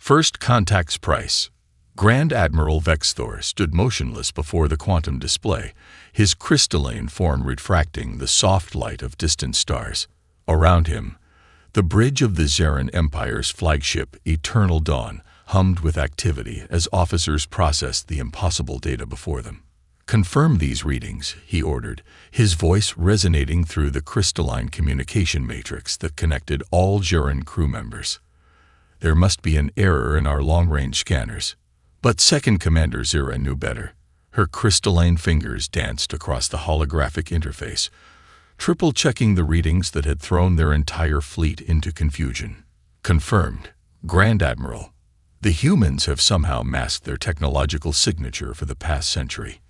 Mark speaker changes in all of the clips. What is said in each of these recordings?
Speaker 1: First contact's price. Grand Admiral Vexthor stood motionless before the quantum display, his crystalline form refracting the soft light of distant stars. Around him, the bridge of the Zarin Empire's flagship, Eternal Dawn, hummed with activity as officers processed the impossible data before them. "Confirm these readings," he ordered, his voice resonating through the crystalline communication matrix that connected all Zarin crew members. "There must be an error in our long-range scanners." But Second Commander Zira knew better. Her crystalline fingers danced across the holographic interface, triple-checking the readings that had thrown their entire fleet into confusion. "Confirmed, Grand Admiral. The humans have somehow masked their technological signature for the past century.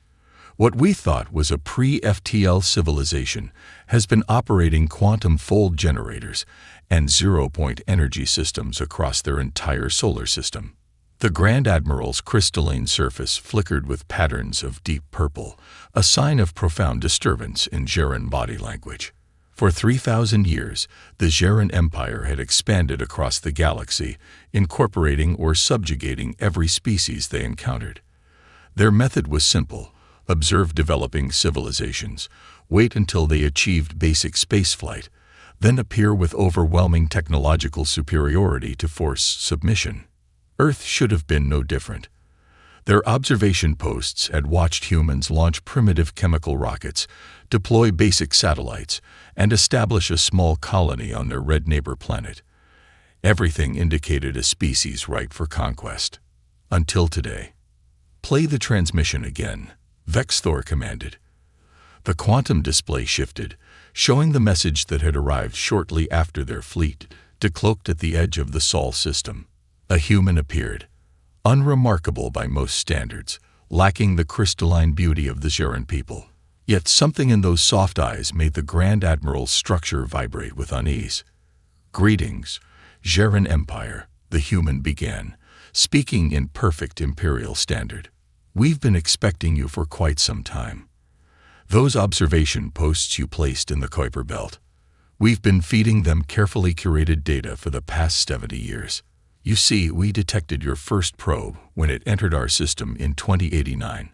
Speaker 1: What we thought was a pre-FTL civilization has been operating quantum fold generators and zero-point energy systems across their entire solar system." The Grand Admiral's crystalline surface flickered with patterns of deep purple, a sign of profound disturbance in Zarin body language. For 3,000 years, the Zarin Empire had expanded across the galaxy, incorporating or subjugating every species they encountered. Their method was simple: observe developing civilizations, wait until they achieved basic spaceflight, then appear with overwhelming technological superiority to force submission. Earth should have been no different. Their observation posts had watched humans launch primitive chemical rockets, deploy basic satellites, and establish a small colony on their red neighbor planet. Everything indicated a species ripe for conquest. Until today. "Play the transmission again," Vexthor commanded. The quantum display shifted, showing the message that had arrived shortly after their fleet decloaked at the edge of the Sol system. A human appeared, unremarkable by most standards, lacking the crystalline beauty of the Zarin people. Yet something in those soft eyes made the Grand Admiral's structure vibrate with unease. "Greetings, Zarin Empire," the human began, speaking in perfect Imperial standard. "We've been expecting you for quite some time. Those observation posts you placed in the Kuiper Belt, we've been feeding them carefully curated data for the past 70 years. You see, we detected your first probe when it entered our system in 2089.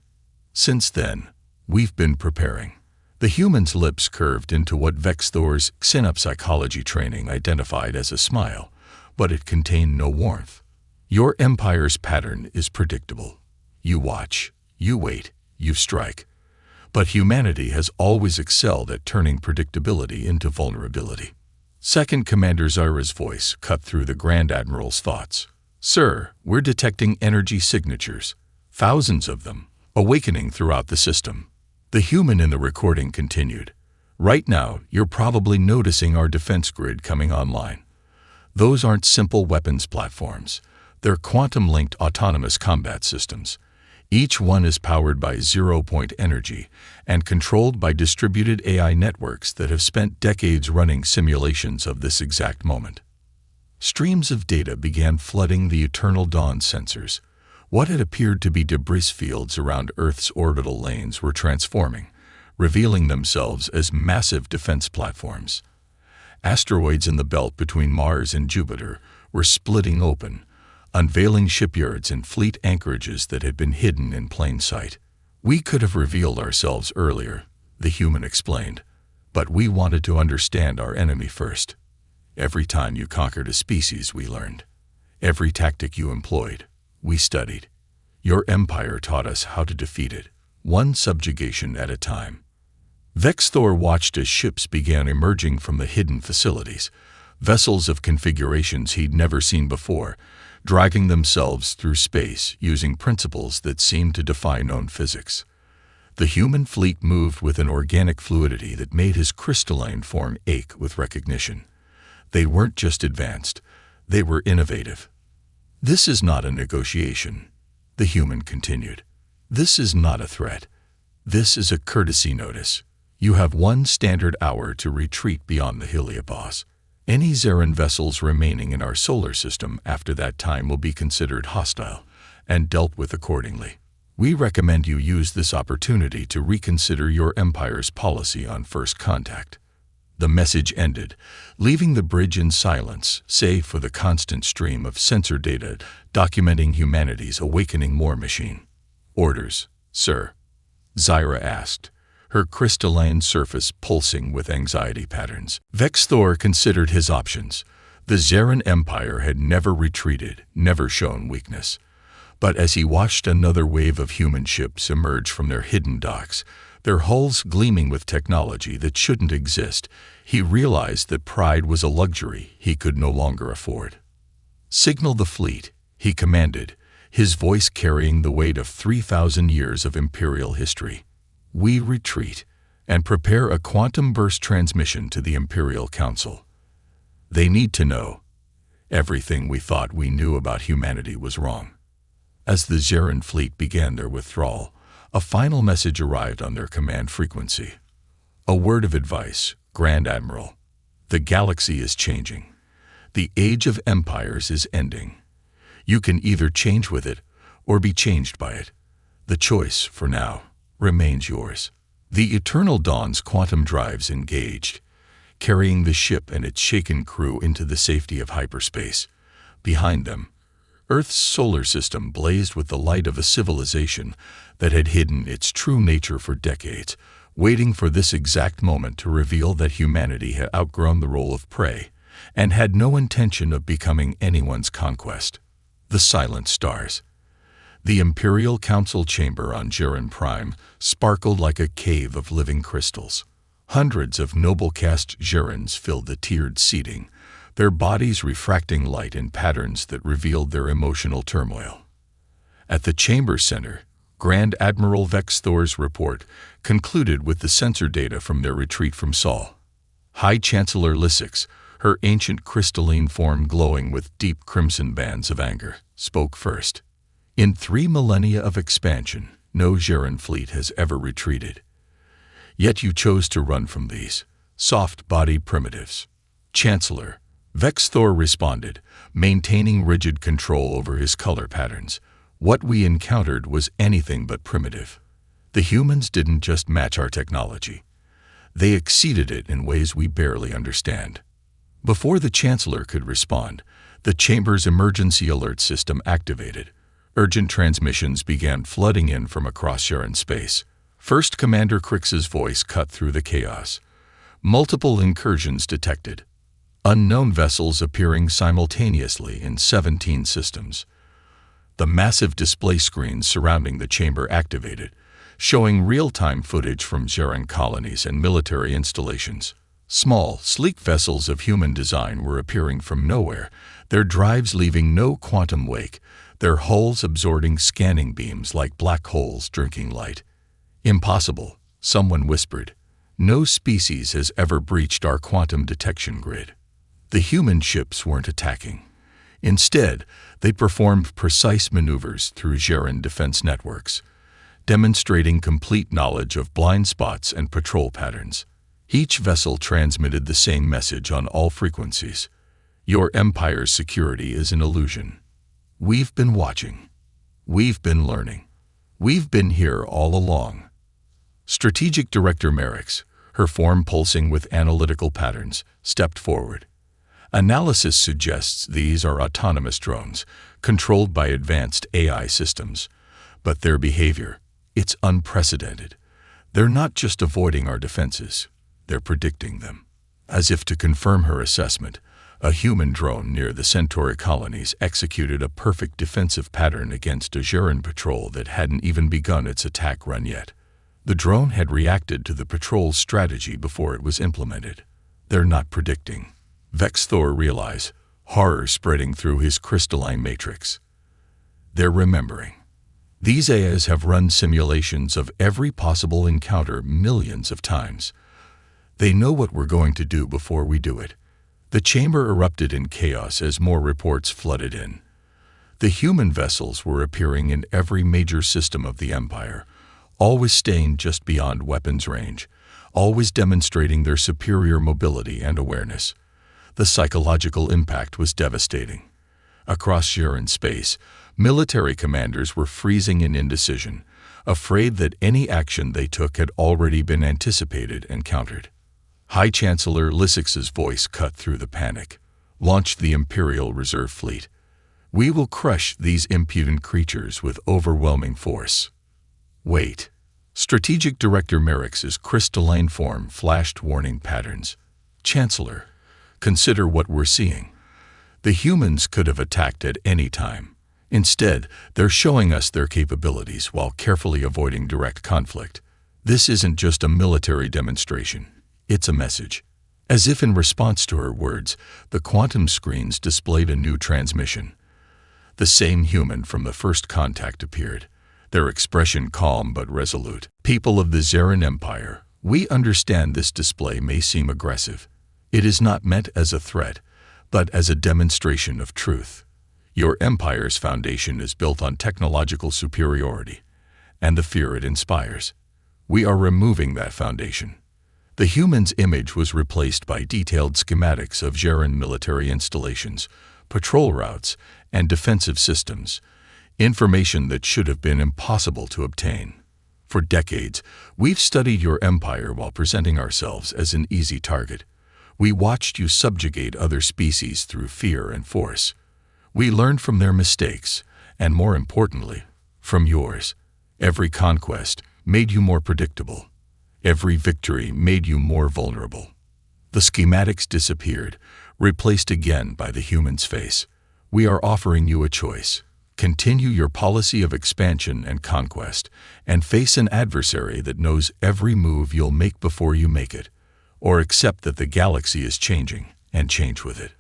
Speaker 1: Since then, we've been preparing." The human's lips curved into what Vexthor's xenopsychology training identified as a smile, but it contained no warmth. "Your empire's pattern is predictable. You watch, you wait, you strike. But humanity has always excelled at turning predictability into vulnerability." Second Commander Zira's voice cut through the Grand Admiral's thoughts. "Sir, we're detecting energy signatures, thousands of them, awakening throughout the system." The human in the recording continued. "Right now, you're probably noticing our defense grid coming online. Those aren't simple weapons platforms. They're quantum-linked autonomous combat systems. Each one is powered by zero-point energy and controlled by distributed AI networks that have spent decades running simulations of this exact moment." Streams of data began flooding the Eternal Dawn sensors. What had appeared to be debris fields around Earth's orbital lanes were transforming, revealing themselves as massive defense platforms. Asteroids in the belt between Mars and Jupiter were splitting open, unveiling shipyards and fleet anchorages that had been hidden in plain sight. "We could have revealed ourselves earlier," the human explained, "but we wanted to understand our enemy first. Every time you conquered a species, we learned. Every tactic you employed, we studied. Your empire taught us how to defeat it, one subjugation at a time." Vexthor watched as ships began emerging from the hidden facilities, vessels of configurations he'd never seen before, dragging themselves through space using principles that seemed to defy known physics. The human fleet moved with an organic fluidity that made his crystalline form ache with recognition. They weren't just advanced, they were innovative. "This is not a negotiation," the human continued. "This is not a threat. This is a courtesy notice. You have 1 standard hour to retreat beyond the heliopause. Any Zarin vessels remaining in our solar system after that time will be considered hostile and dealt with accordingly. We recommend you use this opportunity to reconsider your empire's policy on first contact." The message ended, leaving the bridge in silence, save for the constant stream of sensor data documenting humanity's awakening war machine. "Orders, sir?" Zyra asked, her crystalline surface pulsing with anxiety patterns. Vexthor considered his options. The Zaran Empire had never retreated, never shown weakness. But as he watched another wave of human ships emerge from their hidden docks, their hulls gleaming with technology that shouldn't exist, he realized that pride was a luxury he could no longer afford. "Signal the fleet," he commanded, his voice carrying the weight of 3,000 years of Imperial history. "We retreat, and prepare a quantum burst transmission to the Imperial Council. They need to know. Everything we thought we knew about humanity was wrong." As the Zaran fleet began their withdrawal, a final message arrived on their command frequency. "A word of advice, Grand Admiral. The galaxy is changing. The age of empires is ending. You can either change with it or be changed by it. The choice, for now, remains yours." The Eternal Dawn's quantum drives engaged, carrying the ship and its shaken crew into the safety of hyperspace. Behind them, Earth's solar system blazed with the light of a civilization that had hidden its true nature for decades, waiting for this exact moment to reveal that humanity had outgrown the role of prey and had no intention of becoming anyone's conquest. The silent stars. The Imperial Council chamber on Zaran Prime sparkled like a cave of living crystals. Hundreds of noble-caste Zarans filled the tiered seating, their bodies refracting light in patterns that revealed their emotional turmoil. At the chamber center, Grand Admiral Vexthor's report concluded with the sensor data from their retreat from Sol. High Chancellor Lysix, her ancient crystalline form glowing with deep crimson bands of anger, spoke first. "In 3 millennia of expansion, no Zaran fleet has ever retreated. Yet you chose to run from these soft-bodied primitives." "Chancellor," Vexthor responded, maintaining rigid control over his color patterns, "what we encountered was anything but primitive. The humans didn't just match our technology. They exceeded it in ways we barely understand." Before the Chancellor could respond, the chamber's emergency alert system activated. Urgent transmissions began flooding in from across Zaran space. First Commander Crix's voice cut through the chaos. Multiple incursions detected. Unknown vessels appearing simultaneously in 17 systems. The massive display screens surrounding the chamber activated, showing real-time footage from Zaran colonies and military installations. Small, sleek vessels of human design were appearing from nowhere, their drives leaving no quantum wake, their hulls absorbing scanning beams like black holes drinking light. "Impossible," someone whispered. "No species has ever breached our quantum detection grid." The human ships weren't attacking. Instead, they performed precise maneuvers through Zaran defense networks, demonstrating complete knowledge of blind spots and patrol patterns. Each vessel transmitted the same message on all frequencies. "Your empire's security is an illusion. We've been watching. We've been learning. We've been here all along." Strategic Director Merrick's, her form pulsing with analytical patterns, stepped forward. "Analysis suggests these are autonomous drones, controlled by advanced AI systems. But their behavior, it's unprecedented. They're not just avoiding our defenses, they're predicting them." As if to confirm her assessment, a human drone near the Centauri colonies executed a perfect defensive pattern against a Zaran patrol that hadn't even begun its attack run yet. The drone had reacted to the patrol's strategy before it was implemented. "They're not predicting," Vexthor realized, horror spreading through his crystalline matrix. "They're remembering. These AIs have run simulations of every possible encounter millions of times. They know what we're going to do before we do it." The chamber erupted in chaos as more reports flooded in. The human vessels were appearing in every major system of the Empire, always staying just beyond weapons range, always demonstrating their superior mobility and awareness. The psychological impact was devastating. Across Zaran space, military commanders were freezing in indecision, afraid that any action they took had already been anticipated and countered. High Chancellor Lysix's voice cut through the panic. Launch the Imperial Reserve Fleet. We will crush these impudent creatures with overwhelming force. Wait. Strategic Director Merrick's crystalline form flashed warning patterns. Chancellor, consider what we're seeing. The humans could have attacked at any time. Instead, they're showing us their capabilities while carefully avoiding direct conflict. This isn't just a military demonstration. It's a message. As if in response to her words, the quantum screens displayed a new transmission. The same human from the first contact appeared, their expression calm but resolute. People of the Zarin Empire, we understand this display may seem aggressive. It is not meant as a threat, but as a demonstration of truth. Your empire's foundation is built on technological superiority, and the fear it inspires. We are removing that foundation. The human's image was replaced by detailed schematics of Zarin military installations, patrol routes, and defensive systems, information that should have been impossible to obtain. For decades, we've studied your empire while presenting ourselves as an easy target. We watched you subjugate other species through fear and force. We learned from their mistakes, and more importantly, from yours. Every conquest made you more predictable. Every victory made you more vulnerable. The schematics disappeared, replaced again by the human's face. We are offering you a choice. Continue your policy of expansion and conquest, and face an adversary that knows every move you'll make before you make it, or accept that the galaxy is changing, and change with it.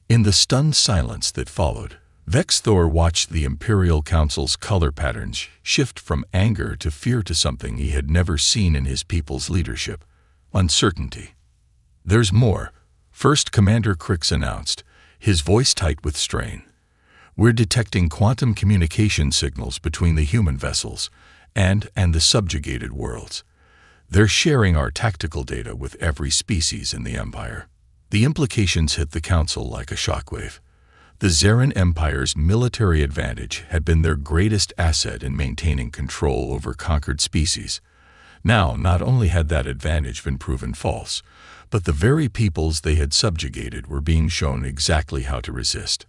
Speaker 1: In the stunned silence that followed, Vexthor watched the Imperial Council's color patterns shift from anger to fear to something he had never seen in his people's leadership: uncertainty. There's more, First Commander Crix announced, his voice tight with strain. We're detecting quantum communication signals between the human vessels and the subjugated worlds. They're sharing our tactical data with every species in the Empire. The implications hit the Council like a shockwave. The Zarin Empire's military advantage had been their greatest asset in maintaining control over conquered species. Now, not only had that advantage been proven false, but the very peoples they had subjugated were being shown exactly how to resist.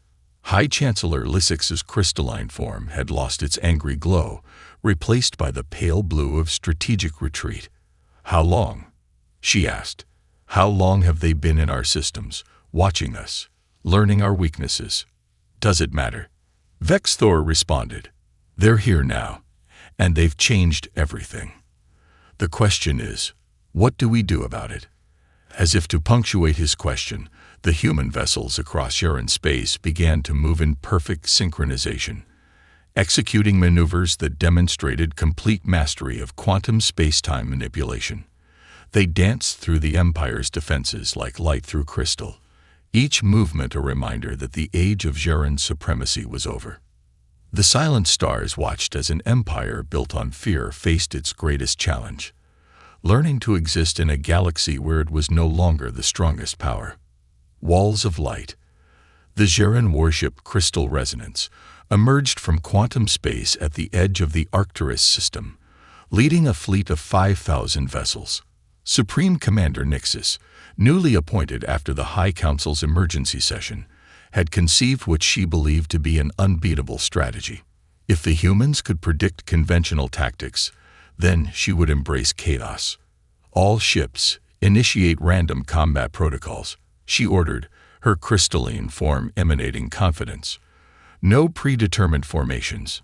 Speaker 1: High Chancellor Lysix's crystalline form had lost its angry glow, replaced by the pale blue of strategic retreat. How long? She asked. How long have they been in our systems, watching us, learning our weaknesses? Does it matter? Vexthor responded. They're here now, and they've changed everything. The question is, what do we do about it? As if to punctuate his question, the human vessels across Zarin space began to move in perfect synchronization, executing maneuvers that demonstrated complete mastery of quantum space-time manipulation. They danced through the Empire's defenses like light through crystal, each movement a reminder that the age of Zarin's supremacy was over. The silent stars watched as an empire built on fear faced its greatest challenge, learning to exist in a galaxy where it was no longer the strongest power. Walls of light. The Zarin warship Crystal Resonance emerged from quantum space at the edge of the Arcturus system, leading a fleet of 5,000 vessels. Supreme Commander Nixis, newly appointed after the High Council's emergency session, had conceived what she believed to be an unbeatable strategy. If the humans could predict conventional tactics, then she would embrace chaos. All ships initiate random combat protocols, she ordered, her crystalline form emanating confidence. No predetermined formations,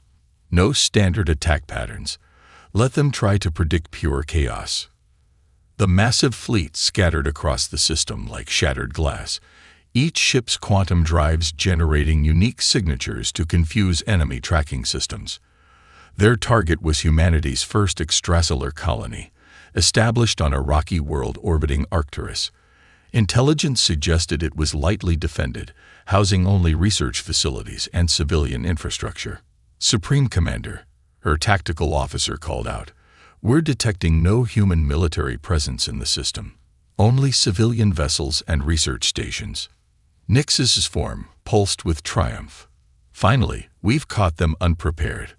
Speaker 1: no standard attack patterns. Let them try to predict pure chaos. The massive fleet scattered across the system like shattered glass, each ship's quantum drives generating unique signatures to confuse enemy tracking systems. Their target was humanity's first extrasolar colony, established on a rocky world orbiting Arcturus. Intelligence suggested it was lightly defended, housing only research facilities and civilian infrastructure. Supreme Commander, her tactical officer called out, we're detecting no human military presence in the system, only civilian vessels and research stations. Nixis's form pulsed with triumph. Finally, we've caught them unprepared.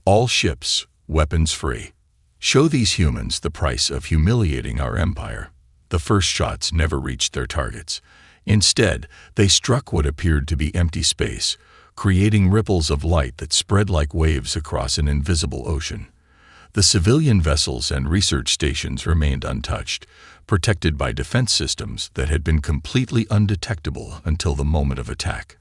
Speaker 1: All ships, weapons free. Show these humans the price of humiliating our empire. The first shots never reached their targets. Instead, they struck what appeared to be empty space, creating ripples of light that spread like waves across an invisible ocean. The civilian vessels and research stations remained untouched, protected by defense systems that had been completely undetectable until the moment of attack.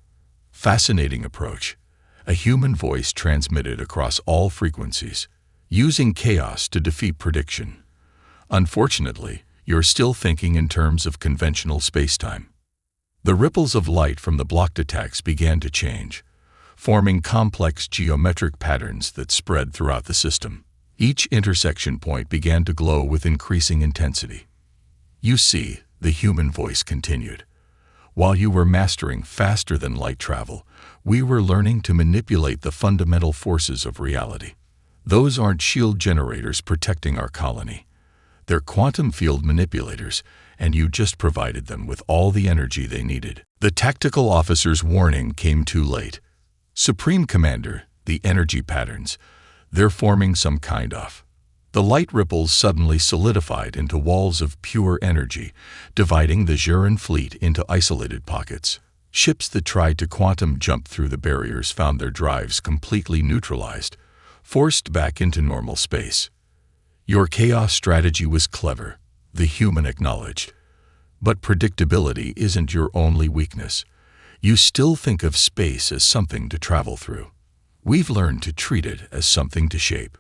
Speaker 1: Fascinating approach. A human voice transmitted across all frequencies, using chaos to defeat prediction. Unfortunately, you're still thinking in terms of conventional spacetime. The ripples of light from the blocked attacks began to change, forming complex geometric patterns that spread throughout the system. Each intersection point began to glow with increasing intensity. You see, the human voice continued. While you were mastering faster than light travel, we were learning to manipulate the fundamental forces of reality. Those aren't shield generators protecting our colony. They're quantum field manipulators, and you just provided them with all the energy they needed. The tactical officer's warning came too late. Supreme Commander, the energy patterns, they're forming some kind of. The light ripples suddenly solidified into walls of pure energy, dividing the Zhuran fleet into isolated pockets. Ships that tried to quantum jump through the barriers found their drives completely neutralized, forced back into normal space. Your chaos strategy was clever, the human acknowledged. But predictability isn't your only weakness. You still think of space as something to travel through. We've learned to treat it as something to shape.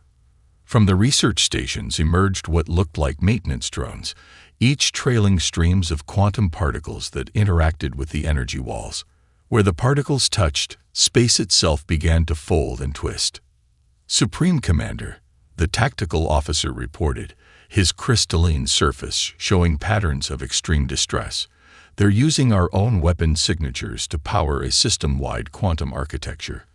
Speaker 1: From the research stations emerged what looked like maintenance drones, each trailing streams of quantum particles that interacted with the energy walls. Where the particles touched, space itself began to fold and twist. Supreme Commander, the tactical officer reported, his crystalline surface showing patterns of extreme distress. They're using our own weapon signatures to power a system-wide quantum architecture.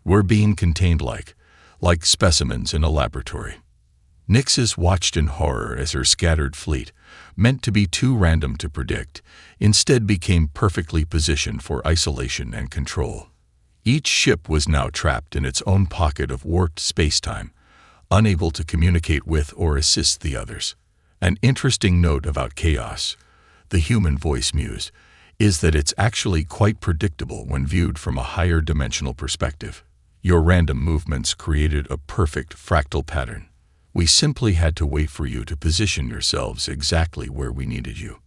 Speaker 1: We're being contained like specimens in a laboratory. Nixis watched in horror as her scattered fleet, meant to be too random to predict, instead became perfectly positioned for isolation and control. Each ship was now trapped in its own pocket of warped spacetime, unable to communicate with or assist the others. An interesting note about chaos, the human voice mused, is that it's actually quite predictable when viewed from a higher dimensional perspective. Your random movements created a perfect fractal pattern. We simply had to wait for you to position yourselves exactly where we needed you.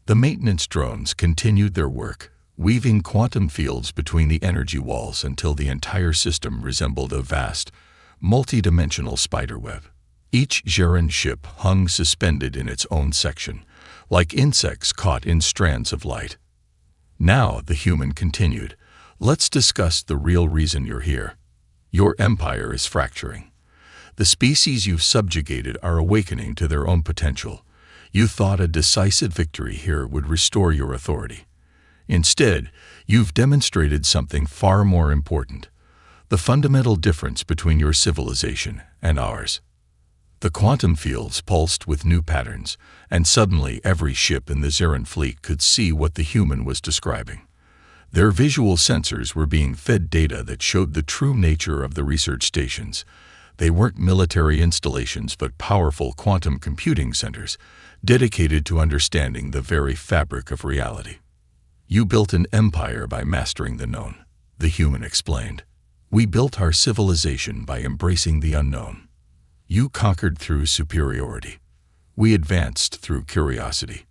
Speaker 1: The maintenance drones continued their work, weaving quantum fields between the energy walls until the entire system resembled a vast, multi-dimensional spiderweb. Each Zhuran ship hung suspended in its own section, like insects caught in strands of light. Now, the human continued, let's discuss the real reason you're here. Your empire is fracturing. The species you've subjugated are awakening to their own potential. You thought a decisive victory here would restore your authority. Instead, you've demonstrated something far more important, the fundamental difference between your civilization and ours. The quantum fields pulsed with new patterns, and suddenly every ship in the Zhuran fleet could see what the human was describing. Their visual sensors were being fed data that showed the true nature of the research stations. They weren't military installations but powerful quantum computing centers, dedicated to understanding the very fabric of reality. You built an empire by mastering the known, the human explained. We built our civilization by embracing the unknown. You conquered through superiority. We advanced through curiosity.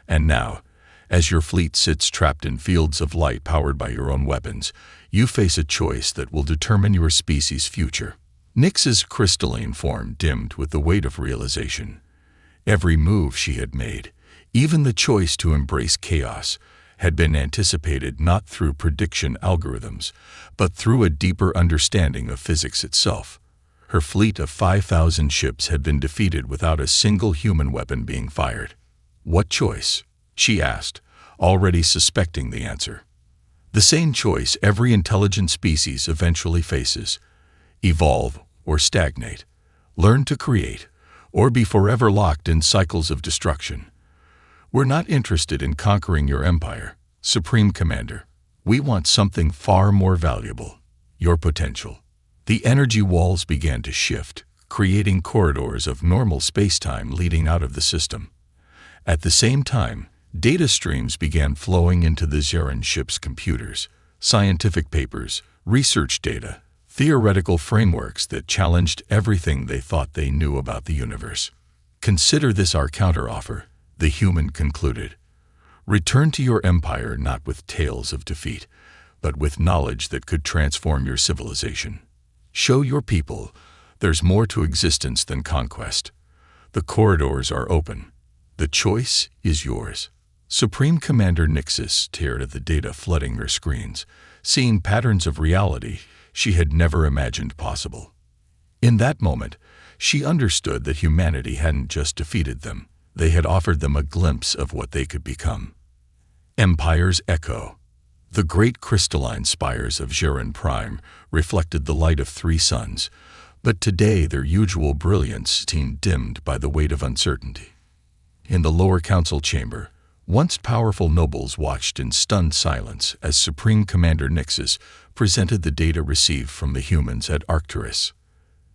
Speaker 1: And now, as your fleet sits trapped in fields of light powered by your own weapons, you face a choice that will determine your species' future. Nix's crystalline form dimmed with the weight of realization. Every move she had made, even the choice to embrace chaos, had been anticipated not through prediction algorithms, but through a deeper understanding of physics itself. Her fleet of 5,000 ships had been defeated without a single human weapon being fired. What choice? She asked, already suspecting the answer. The same choice every intelligent species eventually faces: evolve or stagnate, learn to create, or be forever locked in cycles of destruction. We're not interested in conquering your empire, Supreme Commander. We want something far more valuable: your potential. The energy walls began to shift, creating corridors of normal spacetime leading out of the system. At the same time, data streams began flowing into the Zeran ship's computers, scientific papers, research data, theoretical frameworks that challenged everything they thought they knew about the universe. "Consider this our counteroffer," the human concluded. "Return to your empire not with tales of defeat, but with knowledge that could transform your civilization. Show your people there's more to existence than conquest. The corridors are open. The choice is yours." Supreme Commander Nixis stared at the data flooding her screens, seeing patterns of reality she had never imagined possible. In that moment, she understood that humanity hadn't just defeated them, they had offered them a glimpse of what they could become. Empire's echo. The great crystalline spires of Zeran Prime reflected the light of 3 suns, but today their usual brilliance seemed dimmed by the weight of uncertainty. In the lower council chamber, once powerful nobles watched in stunned silence as Supreme Commander Nixis presented the data received from the humans at Arcturus.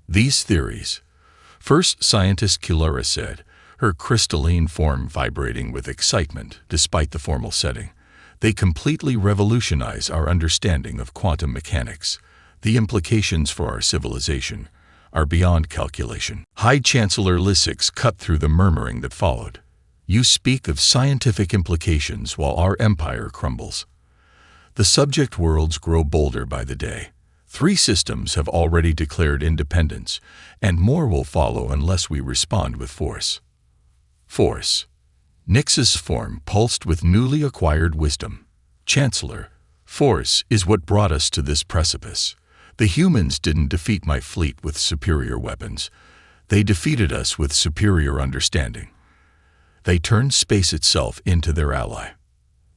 Speaker 1: These theories, first scientist Kilura said, her crystalline form vibrating with excitement despite the formal setting, they completely revolutionize our understanding of quantum mechanics. The implications for our civilization are beyond calculation. High Chancellor Lysix cut through the murmuring that followed. "You speak of scientific implications while our empire crumbles. The subject worlds grow bolder by the day. 3 systems have already declared independence, and more will follow unless we respond with force." Force. Nix's form pulsed with newly acquired wisdom. "Chancellor, force is what brought us to this precipice. The humans didn't defeat my fleet with superior weapons. They defeated us with superior understanding. They turned space itself into their ally."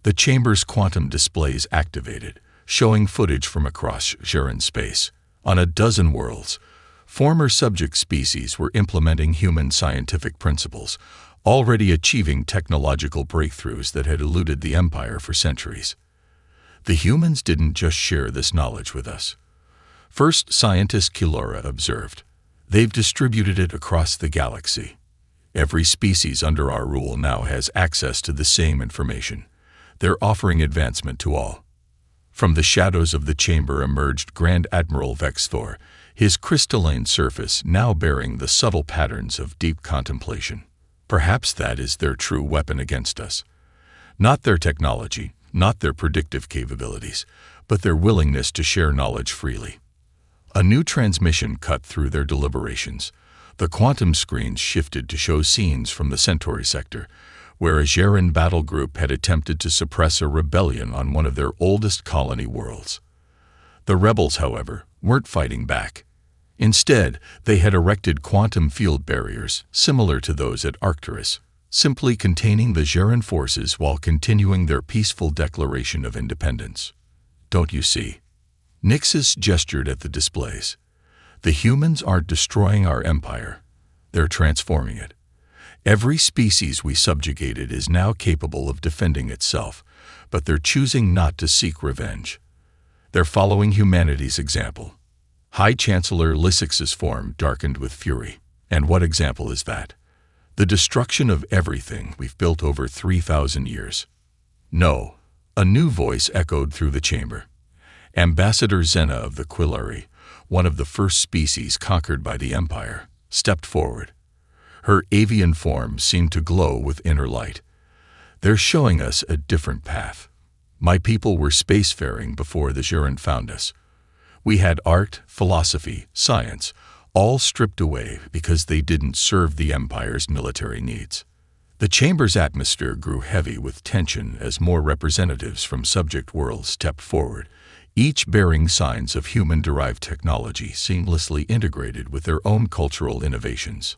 Speaker 1: The chamber's quantum displays activated, showing footage from across Zeran space. On a dozen worlds, former subject species were implementing human scientific principles, already achieving technological breakthroughs that had eluded the Empire for centuries. The humans didn't just share this knowledge with us. First scientist Kilora observed, "They've distributed it across the galaxy. Every species under our rule now has access to the same information. They're offering advancement to all." From the shadows of the chamber emerged Grand Admiral Vexthor, his crystalline surface now bearing the subtle patterns of deep contemplation. "Perhaps that is their true weapon against us. Not their technology, not their predictive capabilities, but their willingness to share knowledge freely." A new transmission cut through their deliberations. The quantum screens shifted to show scenes from the Centauri sector, where a Zeran battle group had attempted to suppress a rebellion on one of their oldest colony worlds. The rebels, however, weren't fighting back. Instead, they had erected quantum field barriers similar to those at Arcturus, simply containing the Zeran forces while continuing their peaceful declaration of independence. "Don't you see?" Nixis gestured at the displays. "The humans aren't destroying our empire. They're transforming it. Every species we subjugated is now capable of defending itself, but they're choosing not to seek revenge. They're following humanity's example." High Chancellor Lysix's form darkened with fury. "And what example is that?" "The destruction of everything we've built over 3,000 years. "No." A new voice echoed through the chamber. Ambassador Zena of the Quillari, one of the first species conquered by the Empire, stepped forward. Her avian form seemed to glow with inner light. "They're showing us a different path. My people were spacefaring before the Zeran found us. We had art, philosophy, science, all stripped away because they didn't serve the Empire's military needs." The chamber's atmosphere grew heavy with tension as more representatives from subject worlds stepped forward, each bearing signs of human-derived technology seamlessly integrated with their own cultural innovations.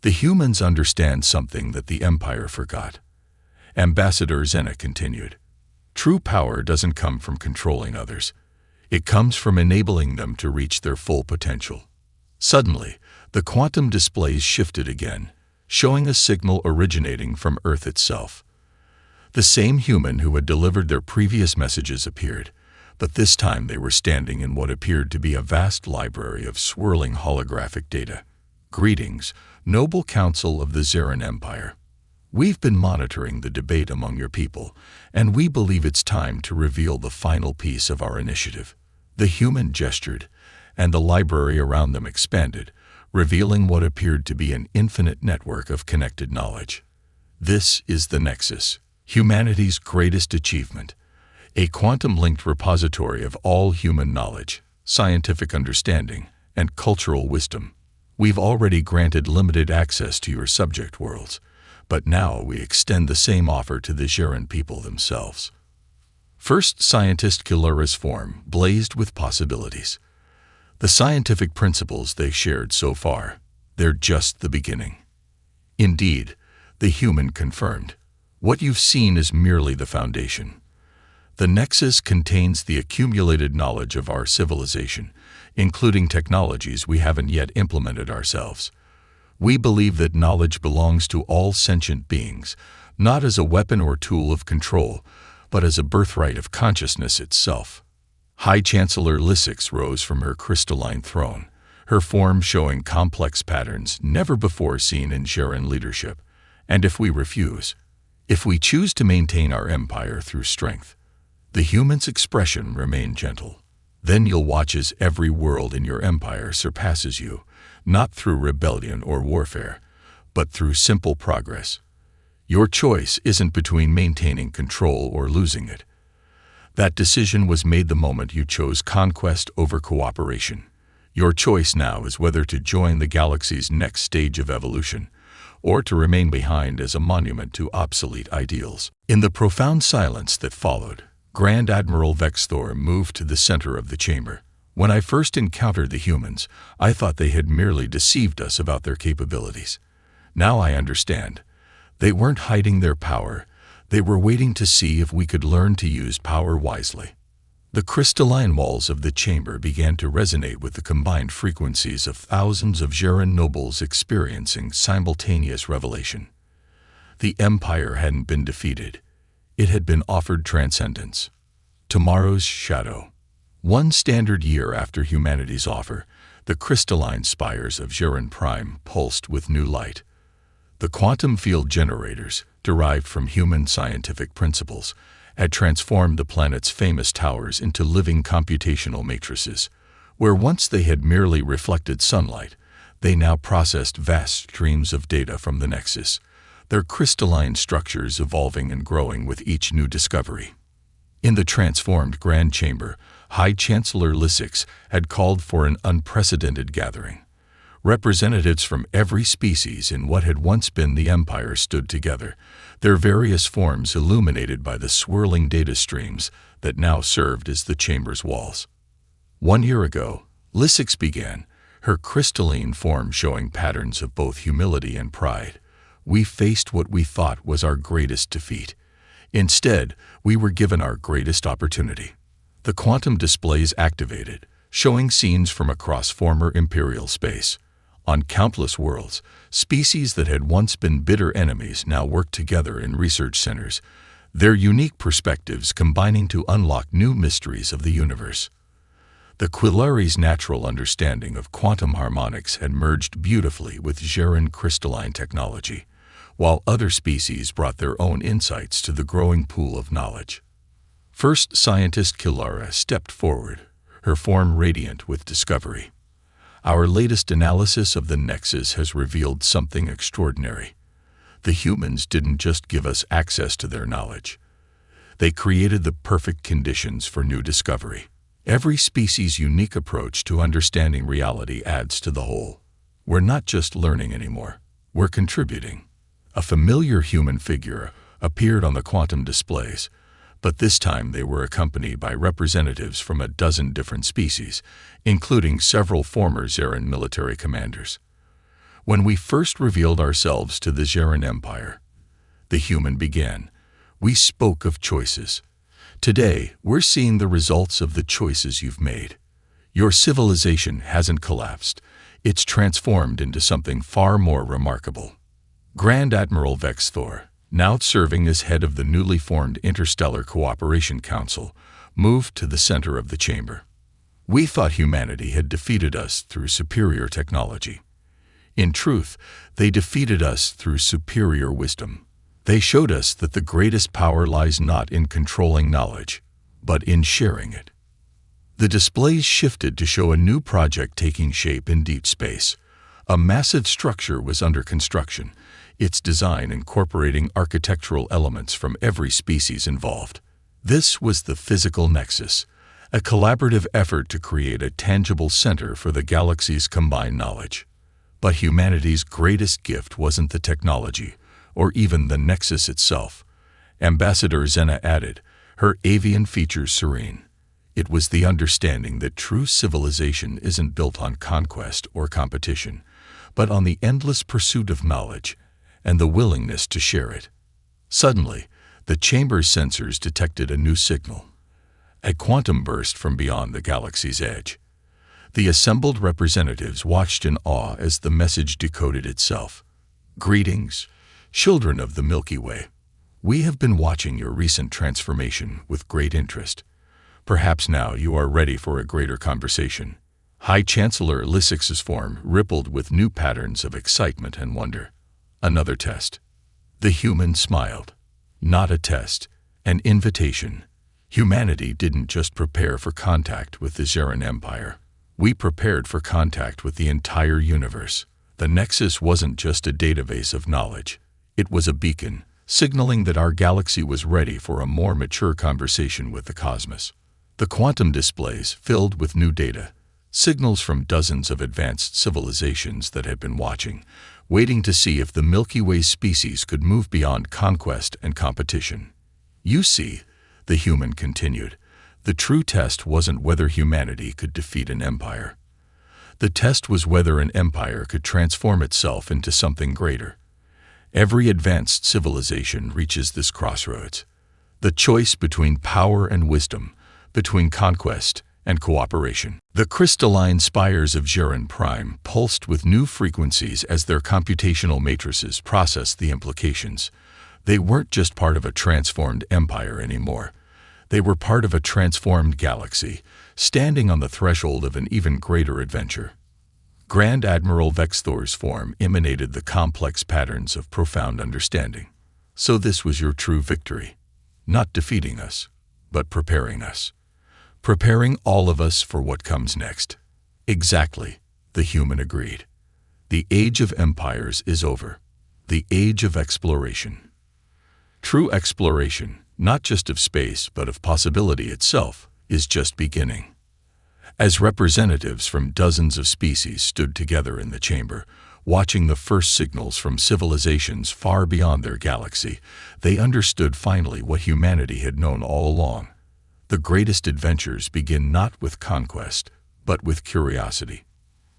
Speaker 1: "The humans understand something that the Empire forgot," Ambassador Zena continued. "True power doesn't come from controlling others. It comes from enabling them to reach their full potential." Suddenly, the quantum displays shifted again, showing a signal originating from Earth itself. The same human who had delivered their previous messages appeared, but this time they were standing in what appeared to be a vast library of swirling holographic data. "Greetings, noble council of the Zeran Empire. We've been monitoring the debate among your people, and we believe it's time to reveal the final piece of our initiative." The human gestured, and the library around them expanded, revealing what appeared to be an infinite network of connected knowledge. This is the Nexus, humanity's greatest achievement, a quantum-linked repository of all human knowledge, scientific understanding, and cultural wisdom. We've already granted limited access to your subject worlds, but now we extend the same offer to the Geran people themselves. First Scientist Kilura's form blazed with possibilities. The scientific principles they shared so far, they're just the beginning. Indeed, the human confirmed, what you've seen is merely the foundation. The Nexus contains the accumulated knowledge of our civilization, including technologies we haven't yet implemented ourselves. We believe that knowledge belongs to all sentient beings, not as a weapon or tool of control, but as a birthright of consciousness itself. High Chancellor Lysix rose from her crystalline throne, her form showing complex patterns never before seen in Geran leadership. And if we refuse, if we choose to maintain our empire through strength, the human's expression remain gentle. Then you'll watch as every world in your empire surpasses you, not through rebellion or warfare, but through simple progress. Your choice isn't between maintaining control or losing it. That decision was made the moment you chose conquest over cooperation. Your choice now is whether to join the galaxy's next stage of evolution, or to remain behind as a monument to obsolete ideals. In the profound silence that followed, Grand Admiral Vexthor moved to the center of the chamber. When I first encountered the humans, I thought they had merely deceived us about their capabilities. Now I understand. They weren't hiding their power. They were waiting to see if we could learn to use power wisely. The crystalline walls of the chamber began to resonate with the combined frequencies of thousands of Geran nobles experiencing simultaneous revelation. The Empire hadn't been defeated. It had been offered transcendence. Tomorrow's shadow. 1 standard year after humanity's offer, the crystalline spires of Geran Prime pulsed with new light. The quantum field generators, derived from human scientific principles, had transformed the planet's famous towers into living computational matrices. Where once they had merely reflected sunlight, they now processed vast streams of data from the Nexus, their crystalline structures evolving and growing with each new discovery. In the transformed Grand Chamber, High Chancellor Lysix had called for an unprecedented gathering. Representatives from every species in what had once been the Empire stood together, their various forms illuminated by the swirling data streams that now served as the chamber's walls. 1 year ago, Lysix began, her crystalline form showing patterns of both humility and pride. We faced what we thought was our greatest defeat. Instead, we were given our greatest opportunity. The quantum displays activated, showing scenes from across former Imperial space. On countless worlds, species that had once been bitter enemies now worked together in research centers, their unique perspectives combining to unlock new mysteries of the universe. The Quillari's natural understanding of quantum harmonics had merged beautifully with Geran crystalline technology, while other species brought their own insights to the growing pool of knowledge. First Scientist Kilura stepped forward, her form radiant with discovery. Our latest analysis of the Nexus has revealed something extraordinary. The humans didn't just give us access to their knowledge. They created the perfect conditions for new discovery. Every species' unique approach to understanding reality adds to the whole. We're not just learning anymore. We're contributing. A familiar human figure appeared on the quantum displays, but this time they were accompanied by representatives from a dozen different species, including several former Geran military commanders. When we first revealed ourselves to the Geran Empire, the human began. We spoke of choices. Today, we're seeing the results of the choices you've made. Your civilization hasn't collapsed. It's transformed into something far more remarkable. Grand Admiral Vexthor, now serving as head of the newly formed Interstellar Cooperation Council, moved to the center of the chamber. We thought humanity had defeated us through superior technology. In truth, they defeated us through superior wisdom. They showed us that the greatest power lies not in controlling knowledge, but in sharing it. The displays shifted to show a new project taking shape in deep space. A massive structure was under construction, its design incorporating architectural elements from every species involved. This was the physical nexus, a collaborative effort to create a tangible center for the galaxy's combined knowledge. But humanity's greatest gift wasn't the technology, or even the nexus itself. Ambassador Zena added, her avian features serene. It was the understanding that true civilization isn't built on conquest or competition, but on the endless pursuit of knowledge and the willingness to share it. Suddenly, the chamber's sensors detected a new signal, a quantum burst from beyond the galaxy's edge. The assembled representatives watched in awe as the message decoded itself. Greetings, children of the Milky Way. We have been watching your recent transformation with great interest. Perhaps now you are ready for a greater conversation. High Chancellor Lysix's form rippled with new patterns of excitement and wonder. Another test. The human smiled. Not a test, an invitation. Humanity didn't just prepare for contact with the Zeran Empire. We prepared for contact with the entire universe. The Nexus wasn't just a database of knowledge. It was a beacon, signaling that our galaxy was ready for a more mature conversation with the cosmos. The quantum displays filled with new data, signals from dozens of advanced civilizations that had been watching, waiting to see if the Milky Way species could move beyond conquest and competition. You see, the human continued, the true test wasn't whether humanity could defeat an empire. The test was whether an empire could transform itself into something greater. Every advanced civilization reaches this crossroads. The choice between power and wisdom, between conquest and cooperation. The crystalline spires of Zeran Prime pulsed with new frequencies as their computational matrices processed the implications. They weren't just part of a transformed empire anymore. They were part of a transformed galaxy, standing on the threshold of an even greater adventure. Grand Admiral Vexthor's form emanated the complex patterns of profound understanding. So this was your true victory. Not defeating us, but preparing us. Preparing all of us for what comes next. Exactly, the human agreed. The age of empires is over. The age of exploration. True exploration, not just of space but of possibility itself, is just beginning. As representatives from dozens of species stood together in the chamber, watching the first signals from civilizations far beyond their galaxy, they understood finally what humanity had known all along. The greatest adventures begin not with conquest, but with curiosity.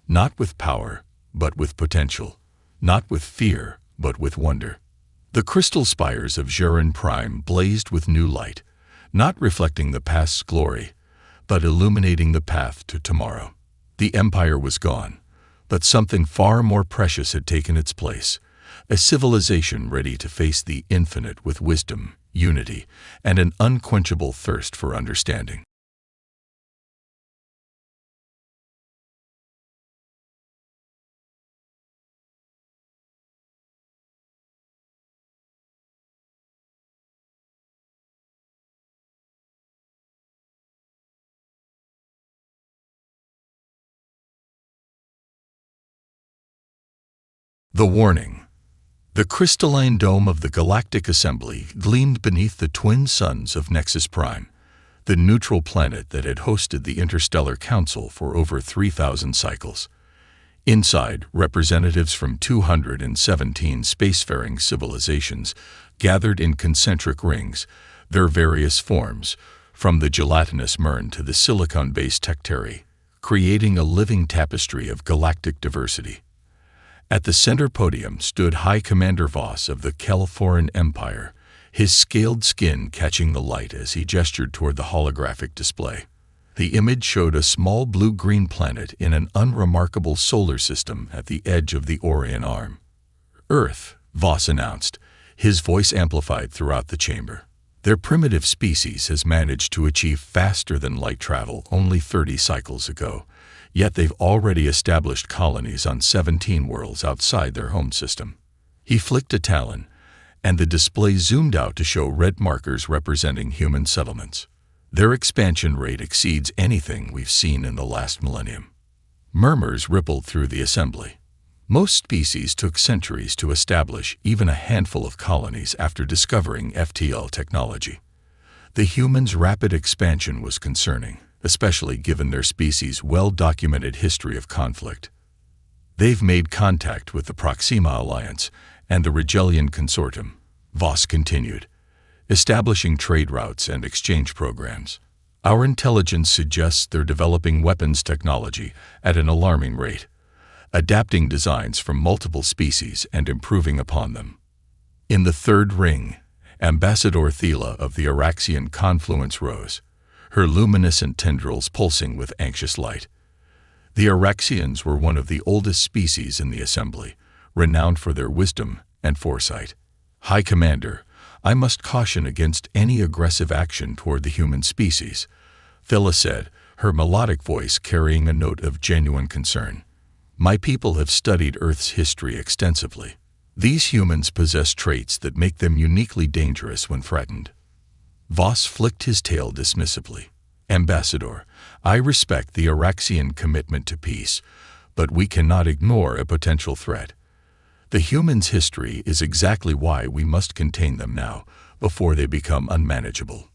Speaker 1: Not with power, but with potential. Not with fear, but with wonder. The crystal spires of Zeran Prime blazed with new light, not reflecting the past's glory, but illuminating the path to tomorrow. The empire was gone, but something far more precious had taken its place, a civilization ready to face the infinite with wisdom, unity, and an unquenchable thirst for understanding. The warning. The crystalline dome of the Galactic Assembly gleamed beneath the twin suns of Nexus Prime, the neutral planet that had hosted the Interstellar Council for over 3,000 cycles. Inside, representatives from 217 spacefaring civilizations gathered in concentric rings, their various forms, from the gelatinous Mern to the silicon-based Tecteri, creating a living tapestry of galactic diversity. At the center podium stood High Commander Voss of the Kelforan Empire, his scaled skin catching the light as he gestured toward the holographic display. The image showed a small blue-green planet in an unremarkable solar system at the edge of the Orion Arm. Earth, Voss announced, his voice amplified throughout the chamber. Their primitive species has managed to achieve faster-than-light travel only 30 cycles ago, yet they've already established colonies on 17 worlds outside their home system. He flicked a talon, and the display zoomed out to show red markers representing human settlements. Their expansion rate exceeds anything we've seen in the last millennium. Murmurs rippled through the assembly. Most species took centuries to establish even a handful of colonies after discovering FTL technology. The humans' rapid expansion was concerning, especially given their species' well-documented history of conflict. They've made contact with the Proxima Alliance and the Rigelian Consortium, Voss continued, establishing trade routes and exchange programs. Our intelligence suggests they're developing weapons technology at an alarming rate, adapting designs from multiple species and improving upon them. In the third ring, Ambassador Thela of the Araxian confluence rose, her luminescent tendrils pulsing with anxious light. The Araxians were one of the oldest species in the assembly, renowned for their wisdom and foresight. High Commander, I must caution against any aggressive action toward the human species, Thela said, her melodic voice carrying a note of genuine concern. My people have studied Earth's history extensively. These humans possess traits that make them uniquely dangerous when threatened. Voss flicked his tail dismissively. Ambassador, I respect the Araxian commitment to peace, but we cannot ignore a potential threat. The humans' history is exactly why we must contain them now, before they become unmanageable.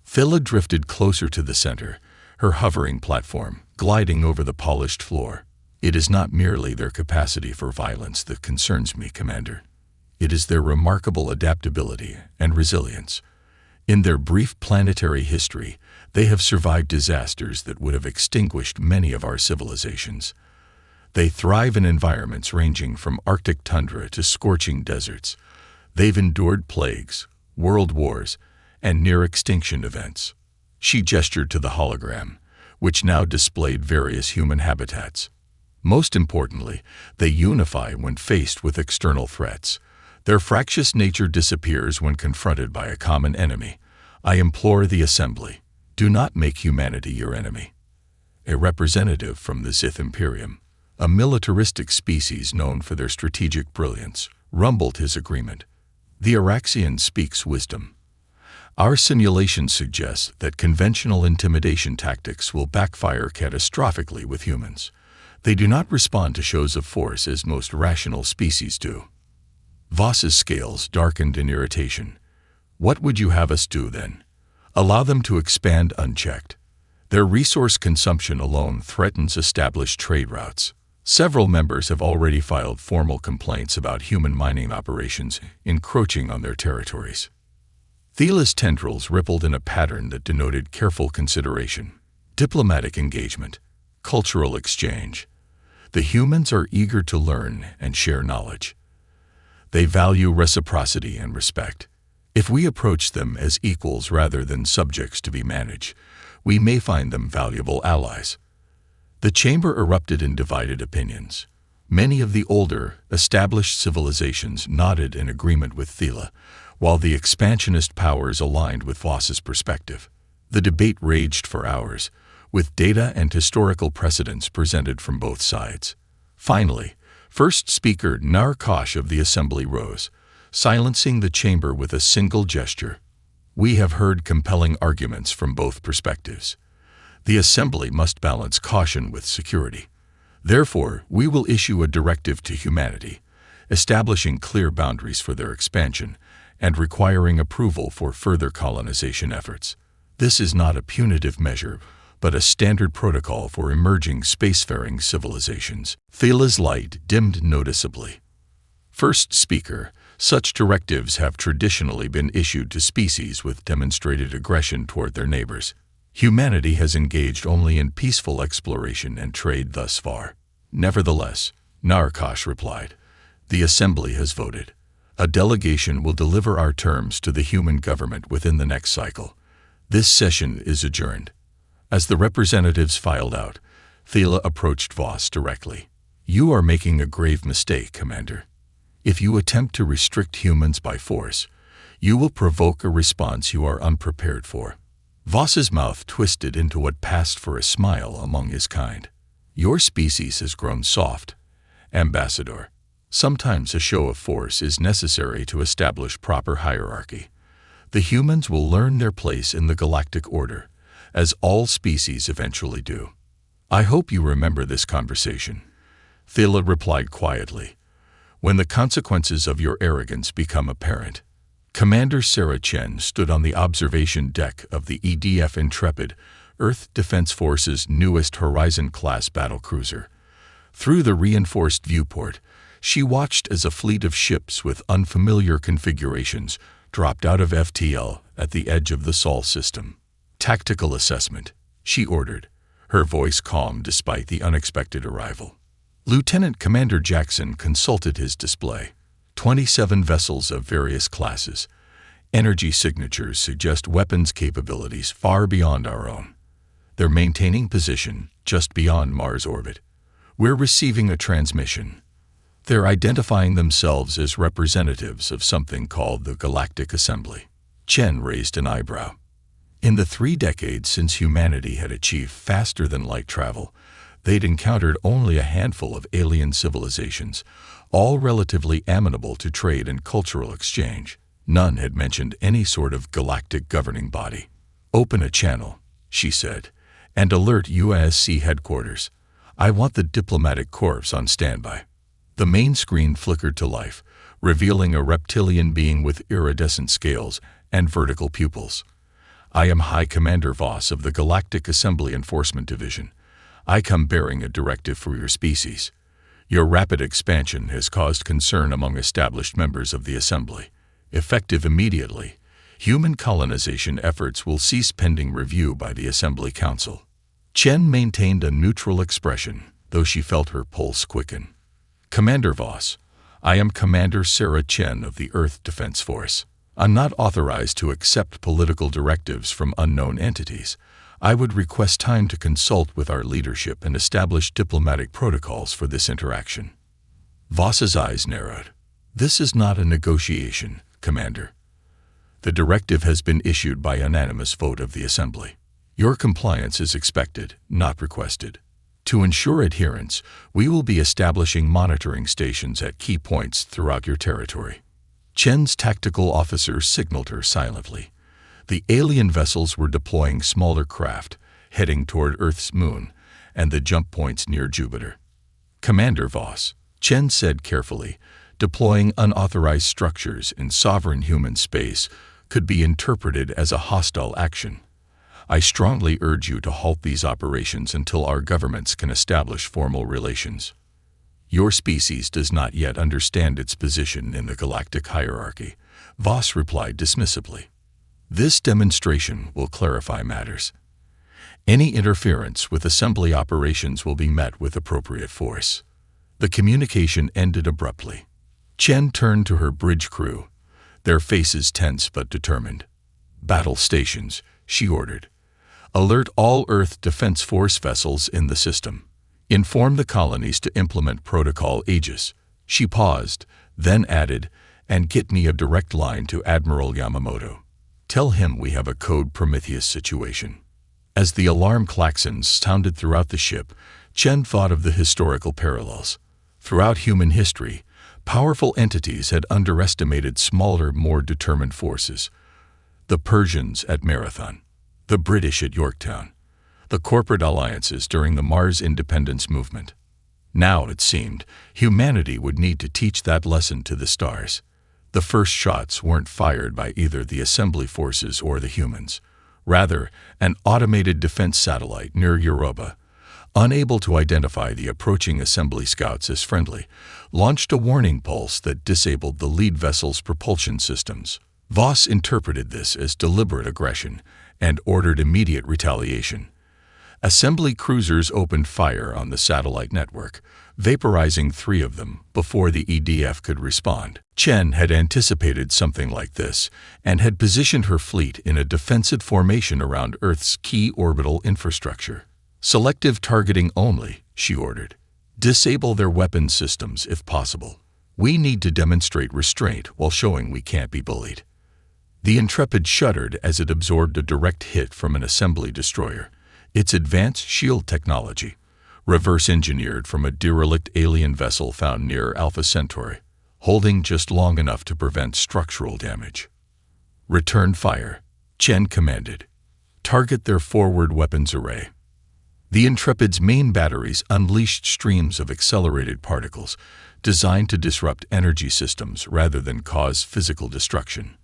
Speaker 1: Thela drifted closer to the center, her hovering platform gliding over the polished floor. It is not merely their capacity for violence that concerns me, Commander. It is their remarkable adaptability and resilience. In their brief planetary history, they have survived disasters that would have extinguished many of our civilizations. They thrive in environments ranging from Arctic tundra to scorching deserts. They've endured plagues, world wars, and near-extinction events. She gestured to the hologram, which now displayed various human habitats. Most importantly, they unify when faced with external threats. Their fractious nature disappears when confronted by a common enemy. I implore the Assembly, do not make humanity your enemy. A representative from the Sith Imperium, a militaristic species known for their strategic brilliance, rumbled his agreement. The Araxian speaks wisdom. Our simulation suggests that conventional intimidation tactics will backfire catastrophically with humans. They do not respond to shows of force as most rational species do. Voss's scales darkened in irritation. What would you have us do then? Allow them to expand unchecked. Their resource consumption alone threatens established trade routes. Several members have already filed formal complaints about human mining operations encroaching on their territories. Thela's tendrils rippled in a pattern that denoted careful consideration, diplomatic engagement, cultural exchange. The humans are eager to learn and share knowledge. They value reciprocity and respect. If we approach them as equals rather than subjects to be managed, we may find them valuable allies. The chamber erupted in divided opinions. Many of the older, established civilizations nodded in agreement with Thela, while the expansionist powers aligned with Voss's perspective. The debate raged for hours, with data and historical precedents presented from both sides. Finally, first speaker Narkosh of the Assembly rose, silencing the chamber with a single gesture. We have heard compelling arguments from both perspectives. The Assembly must balance caution with security. Therefore, we will issue a directive to humanity, establishing clear boundaries for their expansion and requiring approval for further colonization efforts. This is not a punitive measure, but a standard protocol for emerging spacefaring civilizations. Thela's light dimmed noticeably. First speaker, such directives have traditionally been issued to species with demonstrated aggression toward their neighbors. Humanity has engaged only in peaceful exploration and trade thus far. Nevertheless, Narkosh replied, the Assembly has voted. A delegation will deliver our terms to the human government within the next cycle. This session is adjourned. As the representatives filed out, Thela approached Voss directly. You are making a grave mistake, Commander. If you attempt to restrict humans by force, you will provoke a response you are unprepared for. Voss's mouth twisted into what passed for a smile among his kind. Your species has grown soft, Ambassador. Sometimes a show of force is necessary to establish proper hierarchy. The humans will learn their place in the galactic order, as all species eventually do. I hope you remember this conversation. Thela replied quietly. When the consequences of your arrogance become apparent. Commander Sarah Chen stood on the observation deck of the EDF Intrepid, Earth Defense Force's newest Horizon-class battlecruiser. Through the reinforced viewport, she watched as a fleet of ships with unfamiliar configurations dropped out of FTL at the edge of the Sol system. Tactical assessment, she ordered, her voice calm despite the unexpected arrival. Lieutenant Commander Jackson consulted his display. 27 vessels of various classes. Energy signatures suggest weapons capabilities far beyond our own. They're maintaining position just beyond Mars orbit. We're receiving a transmission. They're identifying themselves as representatives of something called the Galactic Assembly. Chen raised an eyebrow. In the 3 decades since humanity had achieved faster-than-light travel, they'd encountered only a handful of alien civilizations, all relatively amenable to trade and cultural exchange. None had mentioned any sort of galactic governing body. "Open a channel," she said, "and alert USC headquarters. I want the diplomatic corps on standby." The main screen flickered to life, revealing a reptilian being with iridescent scales and vertical pupils. "I am High Commander Voss of the Galactic Assembly Enforcement Division. I come bearing a directive for your species. Your rapid expansion has caused concern among established members of the Assembly. Effective immediately, human colonization efforts will cease pending review by the Assembly Council." Chen maintained a neutral expression, though she felt her pulse quicken. "Commander Voss, I am Commander Sarah Chen of the Earth Defense Force. I'm not authorized to accept political directives from unknown entities. I would request time to consult with our leadership and establish diplomatic protocols for this interaction." Voss's eyes narrowed. "This is not a negotiation, Commander. The directive has been issued by unanimous vote of the Assembly. Your compliance is expected, not requested. To ensure adherence, we will be establishing monitoring stations at key points throughout your territory." Chen's tactical officer signaled her silently. The alien vessels were deploying smaller craft, heading toward Earth's moon and the jump points near Jupiter. "Commander Voss," Chen said carefully, "deploying unauthorized structures in sovereign human space could be interpreted as a hostile action. I strongly urge you to halt these operations until our governments can establish formal relations. Your species does not yet understand its position in the galactic hierarchy," Voss replied dismissively. "This demonstration will clarify matters. Any interference with Assembly operations will be met with appropriate force." The communication ended abruptly. Chen turned to her bridge crew, their faces tense but determined. "Battle stations," she ordered. "Alert all Earth Defense Force vessels in the system. Inform the colonies to implement Protocol Aegis." She paused, then added, "And get me a direct line to Admiral Yamamoto. Tell him we have a Code Prometheus situation." As the alarm klaxons sounded throughout the ship, Chen thought of the historical parallels. Throughout human history, powerful entities had underestimated smaller, more determined forces. The Persians at Marathon, the British at Yorktown, the corporate alliances during the Mars independence movement. Now, it seemed, humanity would need to teach that lesson to the stars. The first shots weren't fired by either the Assembly forces or the humans. Rather, an automated defense satellite near Europa, unable to identify the approaching Assembly scouts as friendly, launched a warning pulse that disabled the lead vessel's propulsion systems. Voss interpreted this as deliberate aggression and ordered immediate retaliation. Assembly cruisers opened fire on the satellite network, vaporizing 3 of them before the EDF could respond. Chen had anticipated something like this and had positioned her fleet in a defensive formation around Earth's key orbital infrastructure. "Selective targeting only," she ordered. "Disable their weapon systems if possible. We need to demonstrate restraint while showing we can't be bullied." The Intrepid shuddered as it absorbed a direct hit from an Assembly destroyer. Its advanced shield technology, reverse-engineered from a derelict alien vessel found near Alpha Centauri, holding just long enough to prevent structural damage. "Return fire," Chen commanded. "Target their forward weapons array." The Intrepid's main batteries unleashed streams of accelerated particles, designed to disrupt energy systems rather than cause physical destruction.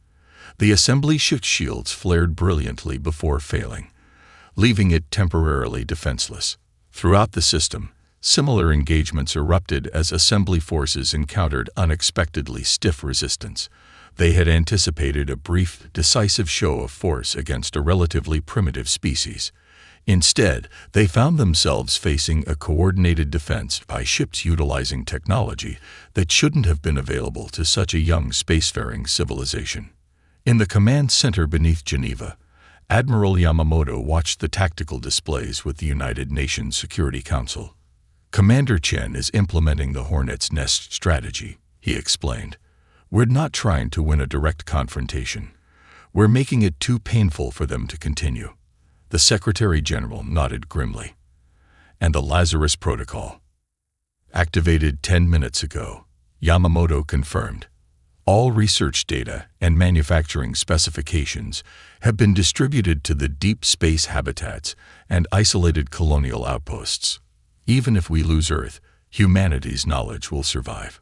Speaker 1: The assembly shift shields flared brilliantly before failing, leaving it temporarily defenseless. Throughout the system, similar engagements erupted as assembly forces encountered unexpectedly stiff resistance. They had anticipated a brief, decisive show of force against a relatively primitive species. Instead, they found themselves facing a coordinated defense by ships utilizing technology that shouldn't have been available to such a young spacefaring civilization. In the command center beneath Geneva, Admiral Yamamoto watched the tactical displays with the United Nations Security Council. "Commander Chen is implementing the Hornet's Nest strategy," he explained. "We're not trying to win a direct confrontation. We're making it too painful for them to continue." The Secretary General nodded grimly. "And the Lazarus Protocol?" "Activated 10 minutes ago," Yamamoto confirmed. "All research data and manufacturing specifications have been distributed to the deep space habitats and isolated colonial outposts. Even if we lose Earth, humanity's knowledge will survive."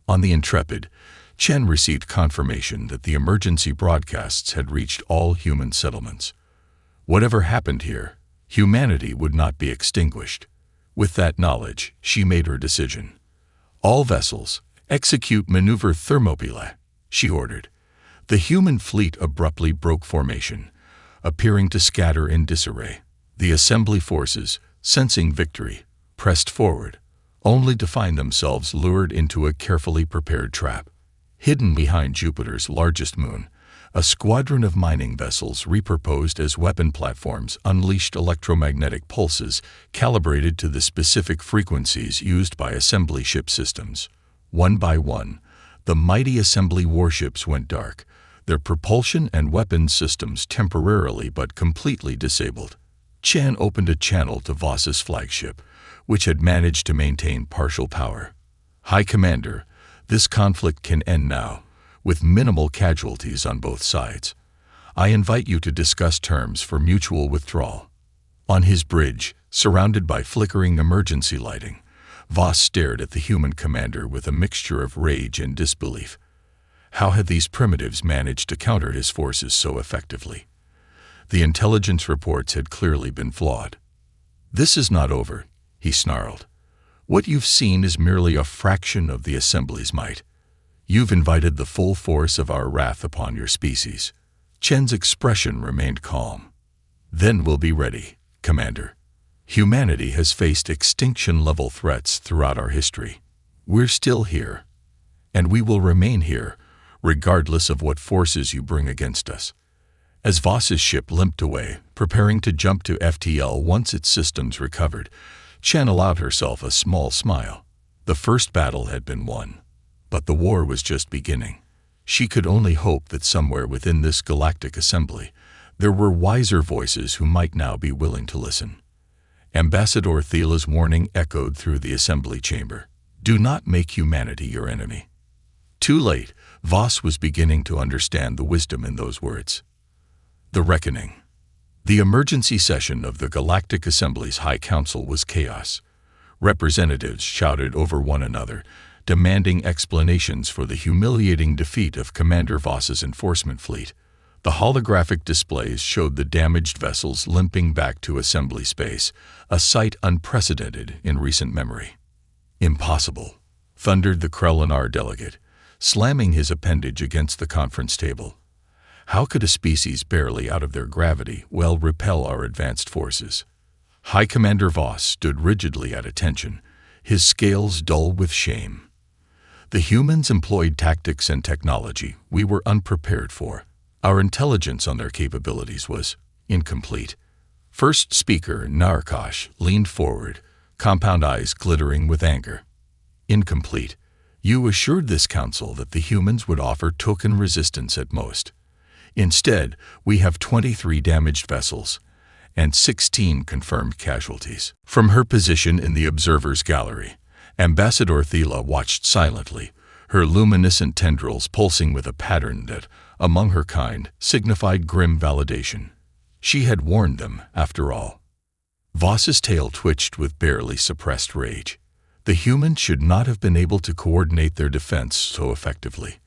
Speaker 1: On the Intrepid, Chen received confirmation that the emergency broadcasts had reached all human settlements. Whatever happened here, humanity would not be extinguished. With that knowledge, she made her decision. "All vessels, execute maneuver Thermopyle," she ordered. The human fleet abruptly broke formation, appearing to scatter in disarray. The assembly forces, sensing victory, pressed forward, only to find themselves lured into a carefully prepared trap. Hidden behind Jupiter's largest moon, a squadron of mining vessels repurposed as weapon platforms unleashed electromagnetic pulses calibrated to the specific frequencies used by assembly ship systems. One by one, the mighty assembly warships went dark, their propulsion and weapons systems temporarily but completely disabled. Chen opened a channel to Voss's flagship, which had managed to maintain partial power. "High Commander, this conflict can end now, with minimal casualties on both sides. I invite you to discuss terms for mutual withdrawal." On his bridge, surrounded by flickering emergency lighting, Voss stared at the human commander with a mixture of rage and disbelief. How had these primitives managed to counter his forces so effectively? The intelligence reports had clearly been flawed. "This is not over," he snarled. "What you've seen is merely a fraction of the assembly's might. You've invited the full force of our wrath upon your species." Chen's expression remained calm. "Then we'll be ready, Commander. Humanity has faced extinction-level threats throughout our history. We're still here, and we will remain here, regardless of what forces you bring against us." As Voss's ship limped away, preparing to jump to FTL once its systems recovered, Chen allowed herself a small smile. The first battle had been won, but the war was just beginning. She could only hope that somewhere within this galactic assembly, there were wiser voices who might now be willing to listen. Ambassador Thiela's warning echoed through the assembly chamber. "Do not make humanity your enemy." Too late, Voss was beginning to understand the wisdom in those words. The Reckoning. The emergency session of the Galactic Assembly's High Council was chaos. Representatives shouted over one another, demanding explanations for the humiliating defeat of Commander Voss's enforcement fleet. The holographic displays showed the damaged vessels limping back to assembly space, a sight unprecedented in recent memory. "Impossible," thundered the Krelinar delegate, slamming his appendage against the conference table. "How could a species barely out of their gravity well repel our advanced forces?" High Commander Voss stood rigidly at attention, his scales dull with shame. "The humans employed tactics and technology we were unprepared for. Our intelligence on their capabilities was incomplete." First speaker Narakash leaned forward, compound eyes glittering with anger. "Incomplete. You assured this council that the humans would offer token resistance at most. Instead, we have 23 damaged vessels, and 16 confirmed casualties. From her position in the observer's gallery, Ambassador Thela watched silently, her luminescent tendrils pulsing with a pattern that, among her kind, signified grim validation. She had warned them, after all. Voss's tail twitched with barely suppressed rage. The humans should not have been able to coordinate their defense so effectively.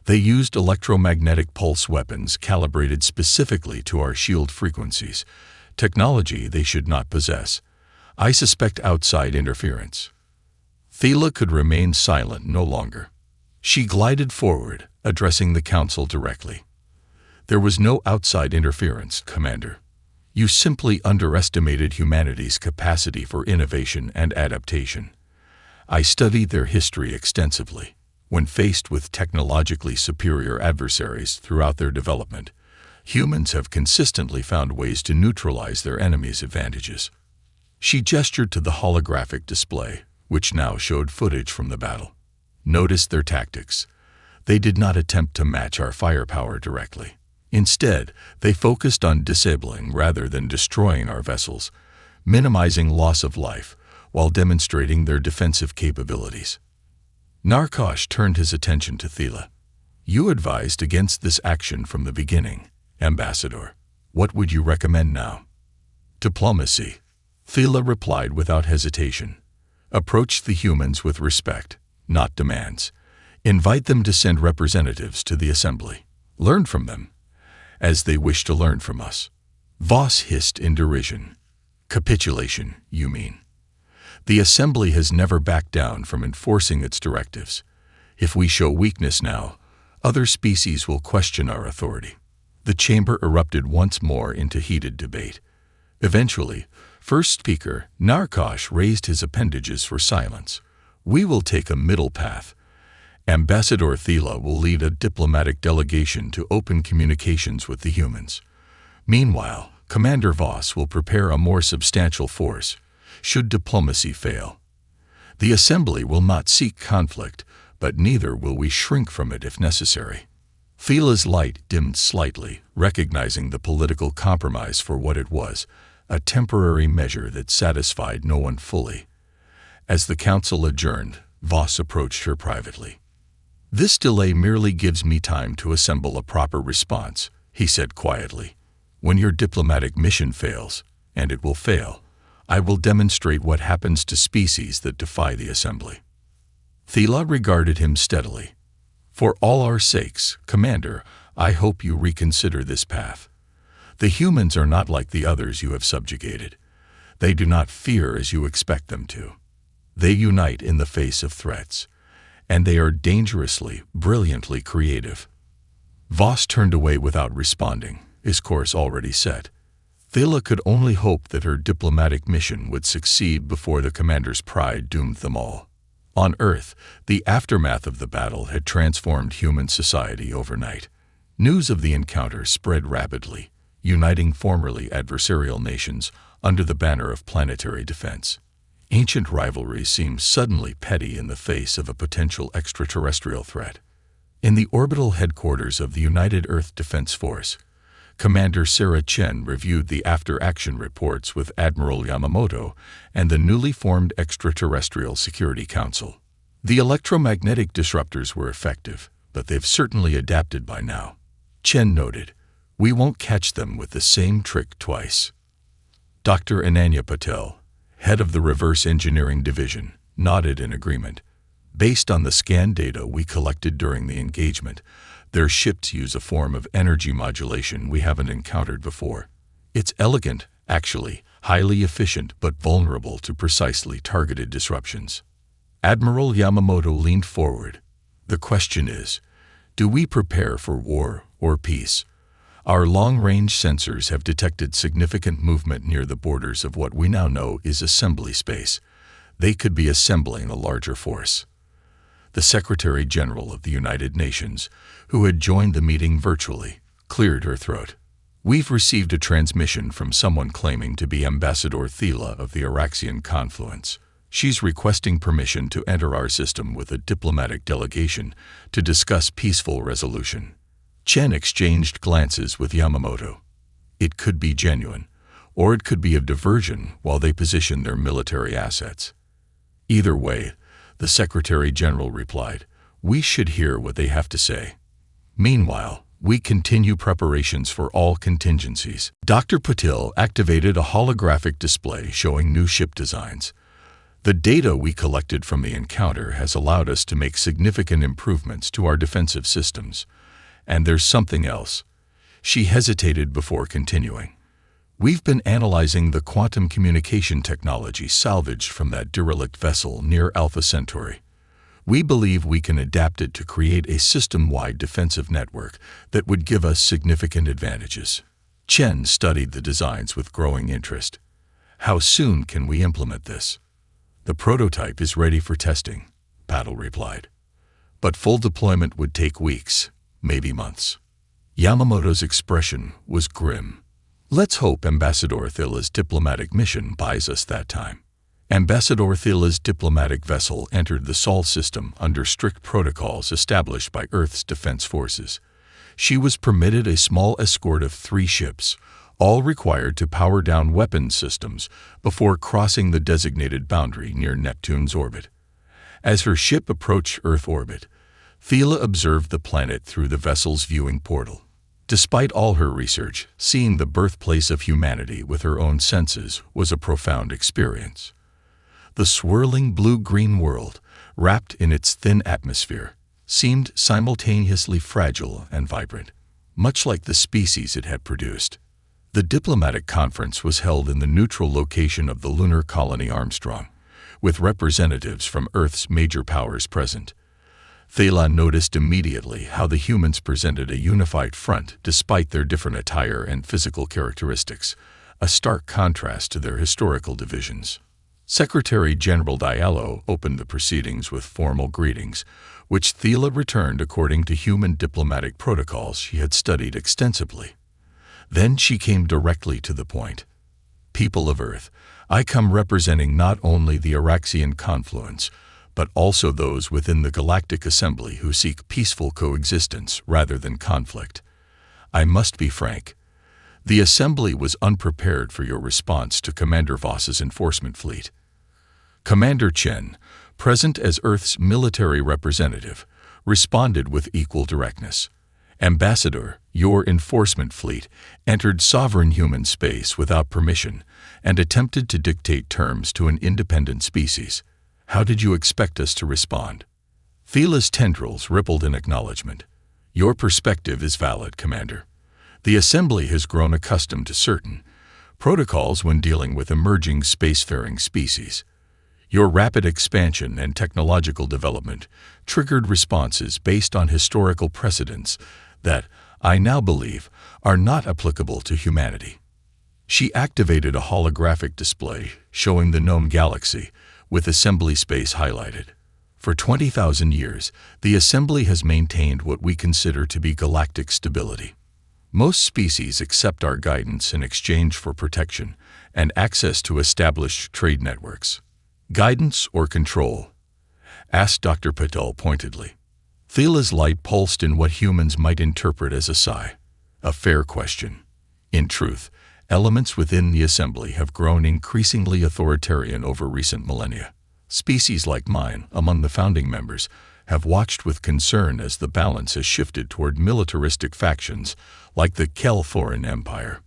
Speaker 1: They used electromagnetic pulse weapons calibrated specifically to our shield frequencies, technology they should not possess. I suspect outside interference. Thela could remain silent no longer. She glided forward, addressing the council directly. There was no outside interference, Commander. You simply underestimated humanity's capacity for innovation and adaptation. I studied their history extensively. When faced with technologically superior adversaries throughout their development, humans have consistently found ways to neutralize their enemies' advantages. She gestured to the holographic display, which now showed footage from the battle. Notice their tactics. They did not attempt to match our firepower directly. Instead, they focused on disabling rather than destroying our vessels, minimizing loss of life while demonstrating their defensive capabilities. Narkosh turned his attention to Thela. You advised against this action from the beginning, Ambassador. What would you recommend now? Diplomacy, Thela replied without hesitation. Approach the humans with respect, not demands. Invite them to send representatives to the assembly. Learn from them, as they wish to learn from us. Voss hissed in derision. Capitulation, you mean? The assembly has never backed down from enforcing its directives. If we show weakness now, other species will question our authority. The chamber erupted once more into heated debate. Eventually, first speaker Narkosh raised his appendages for silence. We will take a middle path. Ambassador Thela will lead a diplomatic delegation to open communications with the humans. Meanwhile, Commander Voss will prepare a more substantial force, should diplomacy fail. The assembly will not seek conflict, but neither will we shrink from it if necessary. Thela's light dimmed slightly, recognizing the political compromise for what it was, a temporary measure that satisfied no one fully. As the council adjourned, Voss approached her privately. This delay merely gives me time to assemble a proper response, he said quietly. When your diplomatic mission fails, and it will fail, I will demonstrate what happens to species that defy the assembly. Thela regarded him steadily. For all our sakes, Commander, I hope you reconsider this path. The humans are not like the others you have subjugated. They do not fear as you expect them to. They unite in the face of threats, and they are dangerously, brilliantly creative. Voss turned away without responding, his course already set. Thela could only hope that her diplomatic mission would succeed before the commander's pride doomed them all. On Earth, the aftermath of the battle had transformed human society overnight. News of the encounter spread rapidly, uniting formerly adversarial nations under the banner of planetary defense. Ancient rivalries seemed suddenly petty in the face of a potential extraterrestrial threat. In the orbital headquarters of the United Earth Defense Force, Commander Sarah Chen reviewed the after-action reports with Admiral Yamamoto and the newly formed Extraterrestrial Security Council. The electromagnetic disruptors were effective, but they've certainly adapted by now. Chen noted, we won't catch them with the same trick twice. Dr. Ananya Patel, head of the Reverse Engineering Division, nodded in agreement. Based on the scan data we collected during the engagement, their ships use a form of energy modulation we haven't encountered before. It's elegant, actually, highly efficient but vulnerable to precisely targeted disruptions. Admiral Yamamoto leaned forward. The question is, do we prepare for war or peace? Our long-range sensors have detected significant movement near the borders of what we now know is assembly space. They could be assembling a larger force. The Secretary General of the United Nations, who had joined the meeting virtually, cleared her throat. We've received a transmission from someone claiming to be Ambassador Thela of the Araxian Confluence. She's requesting permission to enter our system with a diplomatic delegation to discuss peaceful resolution. Chen exchanged glances with Yamamoto. It could be genuine, or it could be a diversion while they position their military assets. Either way, the Secretary General replied, "We should hear what they have to say." Meanwhile, we continue preparations for all contingencies. Dr. Patil activated a holographic display showing new ship designs. The data we collected from the encounter has allowed us to make significant improvements to our defensive systems. And there's something else. She hesitated before continuing. We've been analyzing the quantum communication technology salvaged from that derelict vessel near Alpha Centauri. We believe we can adapt it to create a system-wide defensive network that would give us significant advantages. Chen studied the designs with growing interest. How soon can we implement this? The prototype is ready for testing, Patil replied. But full deployment would take weeks, maybe months. Yamamoto's expression was grim. Let's hope Ambassador Thila's diplomatic mission buys us that time. Ambassador Thila's diplomatic vessel entered the Sol system under strict protocols established by Earth's defense forces. She was permitted a small escort of 3 ships, all required to power down weapons systems before crossing the designated boundary near Neptune's orbit. As her ship approached Earth orbit, Thila observed the planet through the vessel's viewing portal. Despite all her research, seeing the birthplace of humanity with her own senses was a profound experience. The swirling blue-green world, wrapped in its thin atmosphere, seemed simultaneously fragile and vibrant, much like the species it had produced. The diplomatic conference was held in the neutral location of the lunar colony Armstrong, with representatives from Earth's major powers present. Thela noticed immediately how the humans presented a unified front despite their different attire and physical characteristics, a stark contrast to their historical divisions. Secretary General Diallo opened the proceedings with formal greetings, which Thela returned according to human diplomatic protocols she had studied extensively. Then she came directly to the point. People of Earth, I come representing not only the Araxian confluence, but also those within the Galactic Assembly who seek peaceful coexistence rather than conflict. I must be frank. The Assembly was unprepared for your response to Commander Voss's enforcement fleet. Commander Chen, present as Earth's military representative, responded with equal directness. Ambassador, your enforcement fleet entered sovereign human space without permission and attempted to dictate terms to an independent species. How did you expect us to respond? Thela's tendrils rippled in acknowledgement. Your perspective is valid, Commander. The Assembly has grown accustomed to certain protocols when dealing with emerging spacefaring species. Your rapid expansion and technological development triggered responses based on historical precedents that, I now believe, are not applicable to humanity. She activated a holographic display showing the known galaxy, with Assembly space highlighted. For 20,000 years, the Assembly has maintained what we consider to be galactic stability. Most species accept our guidance in exchange for protection and access to established trade networks. Guidance or control? Asked Dr. Patil pointedly. Thela's light pulsed in what humans might interpret as a sigh. A fair question. In truth, elements within the Assembly have grown increasingly authoritarian over recent millennia. Species like mine, among the founding members, have watched with concern as the balance has shifted toward militaristic factions like the Kelthoran Empire.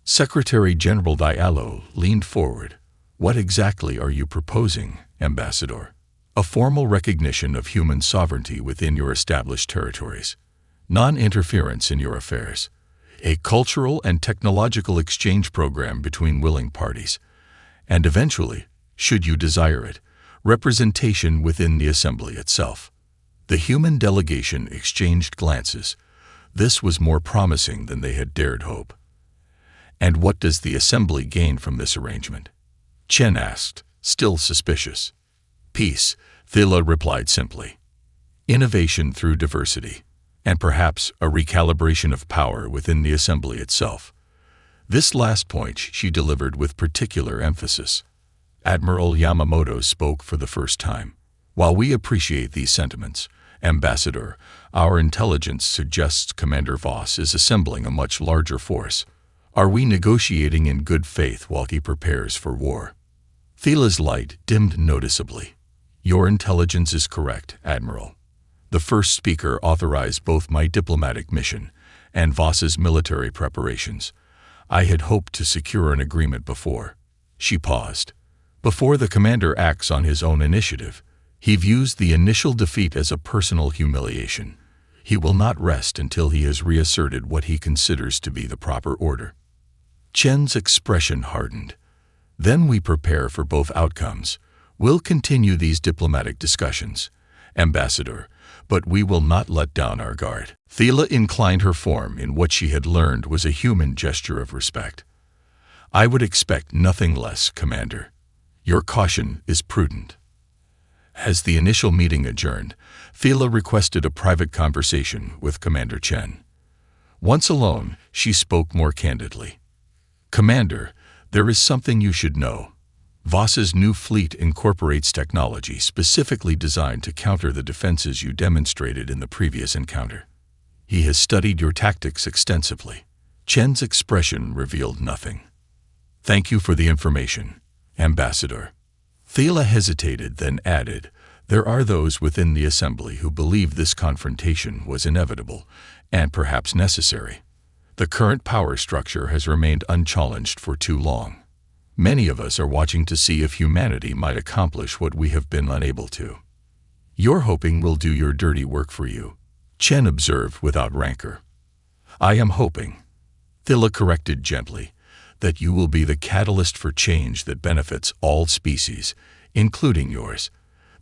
Speaker 1: Secretary General Diallo leaned forward. What exactly are you proposing, Ambassador? A formal recognition of human sovereignty within your established territories, non-interference in your affairs, a cultural and technological exchange program between willing parties, and eventually, should you desire it, representation within the Assembly itself. The human delegation exchanged glances. This was more promising than they had dared hope. And what does the Assembly gain from this arrangement? Chen asked, still suspicious. Peace, Thela replied simply. Innovation through diversity, and perhaps a recalibration of power within the Assembly itself. This last point she delivered with particular emphasis. Admiral Yamamoto spoke for the first time. While we appreciate these sentiments, Ambassador, our intelligence suggests Commander Voss is assembling a much larger force. Are we negotiating in good faith while he prepares for war? Thiela's light dimmed noticeably. Your intelligence is correct, Admiral. The first speaker authorized both my diplomatic mission and Voss's military preparations. I had hoped to secure an agreement before. She paused. Before the commander acts on his own initiative, he views the initial defeat as a personal humiliation. He will not rest until he has reasserted what he considers to be the proper order. Chen's expression hardened. Then we prepare for both outcomes. We'll continue these diplomatic discussions, Ambassador, but we will not let down our guard. Thiela inclined her form in what she had learned was a human gesture of respect. I would expect nothing less, Commander. Your caution is prudent. As the initial meeting adjourned, Thiela requested a private conversation with Commander Chen. Once alone, she spoke more candidly. Commander, there is something you should know. Voss's new fleet incorporates technology specifically designed to counter the defenses you demonstrated in the previous encounter. He has studied your tactics extensively. Chen's expression revealed nothing. Thank you for the information, Ambassador. Thiela hesitated, then added, there are those within the Assembly who believe this confrontation was inevitable and perhaps necessary. The current power structure has remained unchallenged for too long. Many of us are watching to see if humanity might accomplish what we have been unable to. You're hoping we'll do your dirty work for you, Chen observed without rancor. I am hoping, Thiela corrected gently, that you will be the catalyst for change that benefits all species, including yours.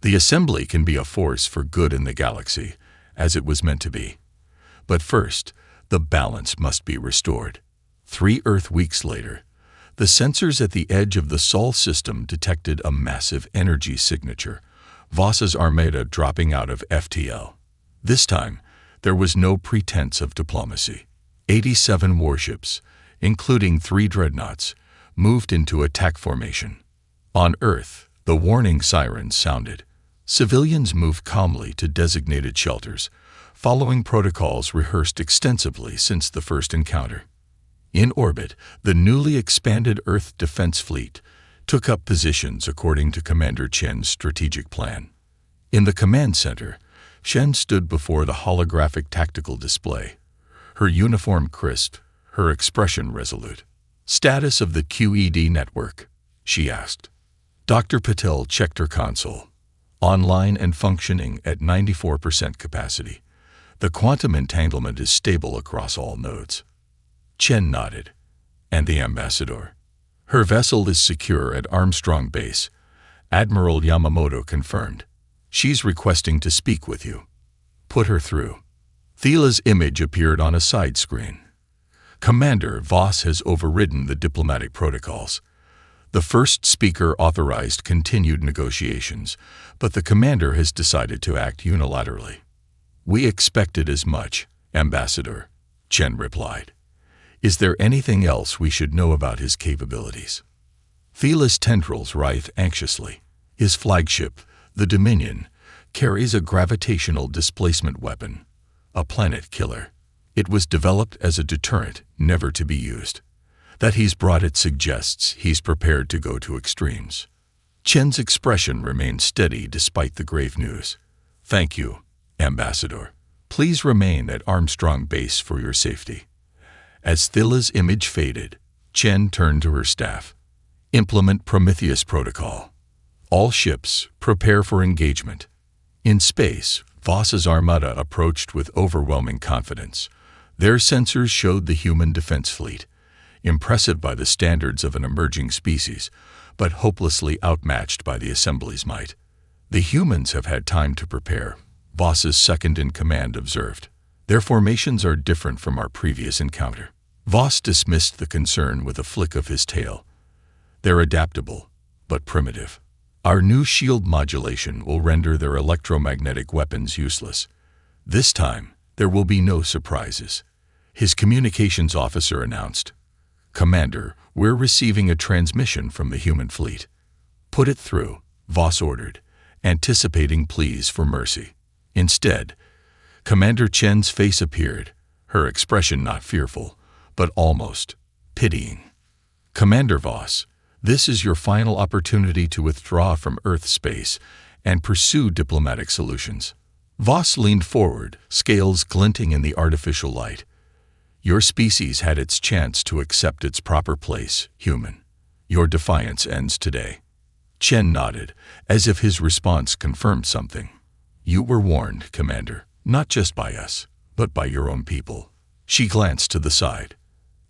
Speaker 1: The Assembly can be a force for good in the galaxy, as it was meant to be. But first, the balance must be restored. 3 Earth weeks later, the sensors at the edge of the Sol system detected a massive energy signature, Voss's Armada dropping out of FTL. This time, there was no pretense of diplomacy. 87 warships, including 3 dreadnoughts, moved into attack formation. On Earth, the warning sirens sounded. Civilians moved calmly to designated shelters, following protocols rehearsed extensively since the first encounter. In orbit, the newly expanded Earth Defense Fleet took up positions according to Commander Chen's strategic plan. In the command center, Chen stood before the holographic tactical display, her uniform crisp, her expression resolute. Status of the QED network, she asked. Dr. Patel checked her console. Online and functioning at 94% capacity. The quantum entanglement is stable across all nodes. Chen nodded. And the Ambassador? Her vessel is secure at Armstrong Base. Admiral Yamamoto confirmed. She's requesting to speak with you. Put her through. Thiela's image appeared on a side screen. Commander, Voss has overridden the diplomatic protocols. The first speaker authorized continued negotiations, but the commander has decided to act unilaterally. We expected as much, Ambassador, Chen replied. Is there anything else we should know about his capabilities? Thiela's tendrils writhed anxiously. His flagship, the Dominion, carries a gravitational displacement weapon, a planet killer. It was developed as a deterrent, never to be used. That he's brought it suggests he's prepared to go to extremes. Chen's expression remained steady despite the grave news. Thank you, Ambassador. Please remain at Armstrong Base for your safety. As Thiela's image faded, Chen turned to her staff. Implement Prometheus Protocol. All ships, prepare for engagement. In space, Voss's Armada approached with overwhelming confidence. Their sensors showed the human defense fleet, impressive by the standards of an emerging species, but hopelessly outmatched by the Assembly's might. The humans have had time to prepare, Voss's second-in-command observed. Their formations are different from our previous encounter. Voss dismissed the concern with a flick of his tail. They're adaptable, but primitive. Our new shield modulation will render their electromagnetic weapons useless. This time, there will be no surprises. His communications officer announced, Commander, we're receiving a transmission from the human fleet. Put it through, Voss ordered, anticipating pleas for mercy. Instead, Commander Chen's face appeared, her expression not fearful, but almost pitying. Commander Voss, this is your final opportunity to withdraw from Earth space and pursue diplomatic solutions. Voss leaned forward, scales glinting in the artificial light. Your species had its chance to accept its proper place, human. Your defiance ends today. Chen nodded, as if his response confirmed something. You were warned, Commander, not just by us, but by your own people. She glanced to the side.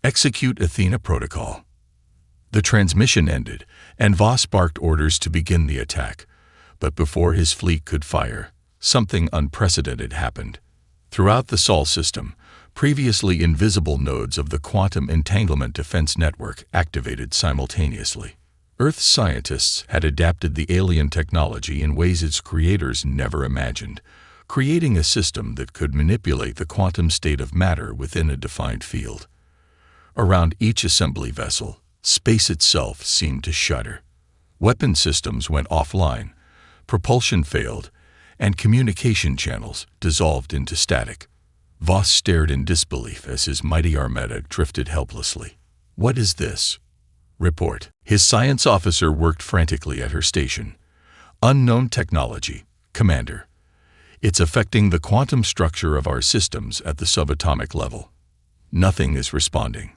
Speaker 1: Execute Athena protocol. The transmission ended, and Voss barked orders to begin the attack. But before his fleet could fire, something unprecedented happened. Throughout the Sol system, previously invisible nodes of the quantum entanglement defense network activated simultaneously. Earth's scientists had adapted the alien technology in ways its creators never imagined, creating a system that could manipulate the quantum state of matter within a defined field. Around each assembly vessel, space itself seemed to shudder. Weapon systems went offline, propulsion failed, and communication channels dissolved into static. Voss stared in disbelief as his mighty armada drifted helplessly. What is this? Report. His science officer worked frantically at her station. Unknown technology, Commander. It's affecting the quantum structure of our systems at the subatomic level. Nothing is responding.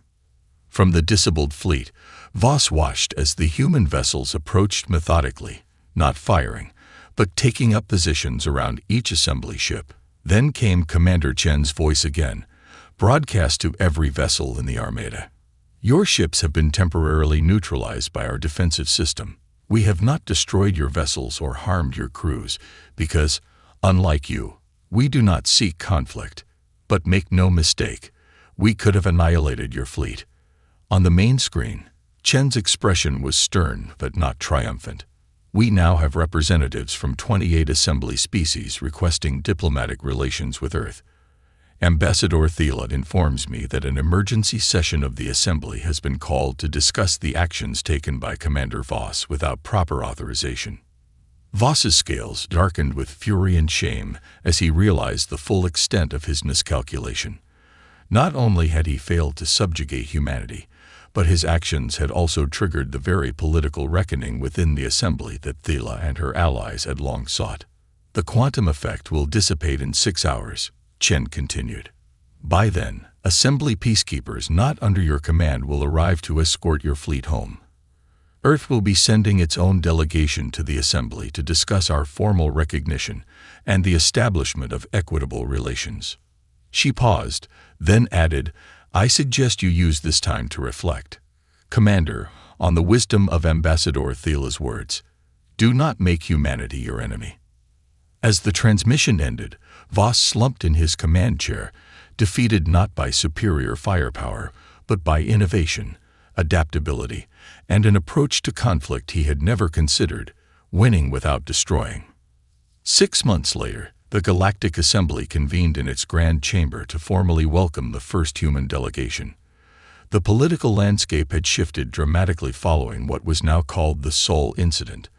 Speaker 1: From the disabled fleet, Voss watched as the human vessels approached methodically, not firing, but taking up positions around each assembly ship. Then came Commander Chen's voice again, broadcast to every vessel in the Armada. Your ships have been temporarily neutralized by our defensive system. We have not destroyed your vessels or harmed your crews, because, unlike you, we do not seek conflict. But make no mistake, we could have annihilated your fleet. On the main screen, Chen's expression was stern but not triumphant. We now have representatives from 28 assembly species requesting diplomatic relations with Earth. Ambassador Thiele informs me that an emergency session of the Assembly has been called to discuss the actions taken by Commander Voss without proper authorization. Voss's scales darkened with fury and shame as he realized the full extent of his miscalculation. Not only had he failed to subjugate humanity, but his actions had also triggered the very political reckoning within the Assembly that Thiele and her allies had long sought. The quantum effect will dissipate in 6 hours, Chen continued. By then, Assembly peacekeepers not under your command will arrive to escort your fleet home. Earth will be sending its own delegation to the Assembly to discuss our formal recognition and the establishment of equitable relations. She paused, then added, I suggest you use this time to reflect, Commander, on the wisdom of Ambassador Thiele's words. Do not make humanity your enemy. As the transmission ended, Voss slumped in his command chair, defeated not by superior firepower, but by innovation, adaptability, and an approach to conflict he had never considered, winning without destroying. 6 months later, the Galactic Assembly convened in its grand chamber to formally welcome the first human delegation. The political landscape had shifted dramatically following what was now called the Sol Incident.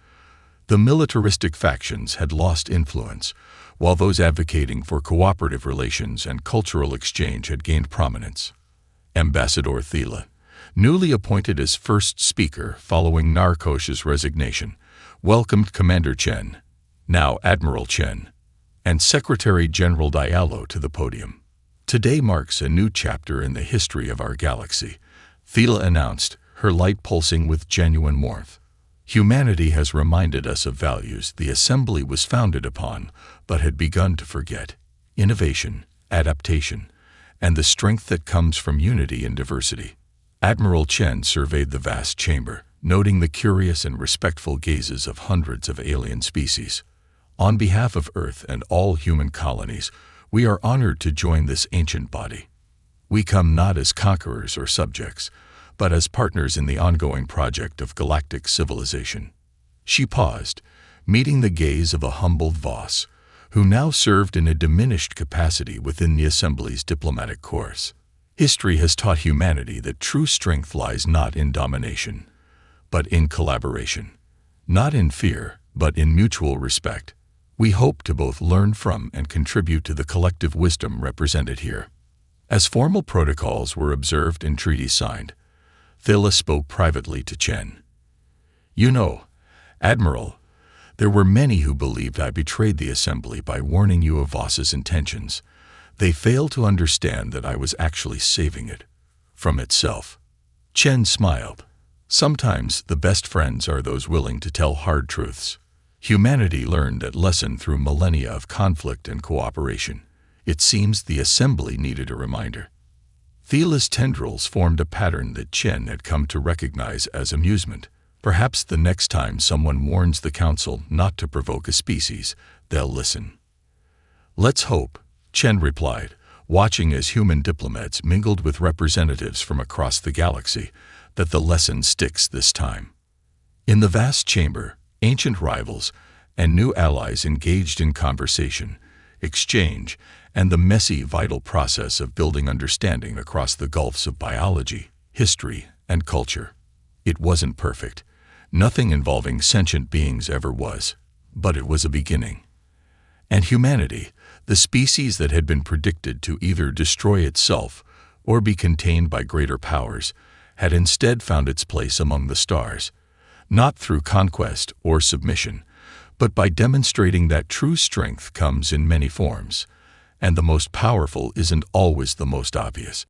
Speaker 1: The militaristic factions had lost influence, while those advocating for cooperative relations and cultural exchange had gained prominence. Ambassador Thiele, newly appointed as first speaker following Narkosh's resignation, welcomed Commander Chen, now Admiral Chen, and Secretary General Diallo to the podium. Today marks a new chapter in the history of our galaxy, Thiele announced, her light pulsing with genuine warmth. Humanity has reminded us of values the Assembly was founded upon, but had begun to forget: innovation, adaptation, and the strength that comes from unity in diversity. Admiral Chen surveyed the vast chamber, noting the curious and respectful gazes of hundreds of alien species. On behalf of Earth and all human colonies, we are honored to join this ancient body. We come not as conquerors or subjects, but as partners in the ongoing project of galactic civilization. She paused, meeting the gaze of a humbled Voss, who now served in a diminished capacity within the Assembly's diplomatic corps. History has taught humanity that true strength lies not in domination, but in collaboration. Not in fear, but in mutual respect. We hope to both learn from and contribute to the collective wisdom represented here. As formal protocols were observed and treaties signed, Thela spoke privately to Chen. "You know, Admiral, there were many who believed I betrayed the assembly by warning you of Voss's intentions. They failed to understand that I was actually saving it from itself." Chen smiled. Sometimes the best friends are those willing to tell hard truths. Humanity learned that lesson through millennia of conflict and cooperation. It seems the assembly needed a reminder. Thela's tendrils formed a pattern that Chen had come to recognize as amusement. Perhaps the next time someone warns the council not to provoke a species, they'll listen. "Let's hope," Chen replied, watching as human diplomats mingled with representatives from across the galaxy, that the lesson sticks this time. In the vast chamber, ancient rivals and new allies engaged in conversation, exchange, and the messy, vital process of building understanding across the gulfs of biology, history, and culture. It wasn't perfect. Nothing involving sentient beings ever was, but it was a beginning. And humanity, the species that had been predicted to either destroy itself or be contained by greater powers, had instead found its place among the stars, not through conquest or submission, but by demonstrating that true strength comes in many forms, and the most powerful isn't always the most obvious.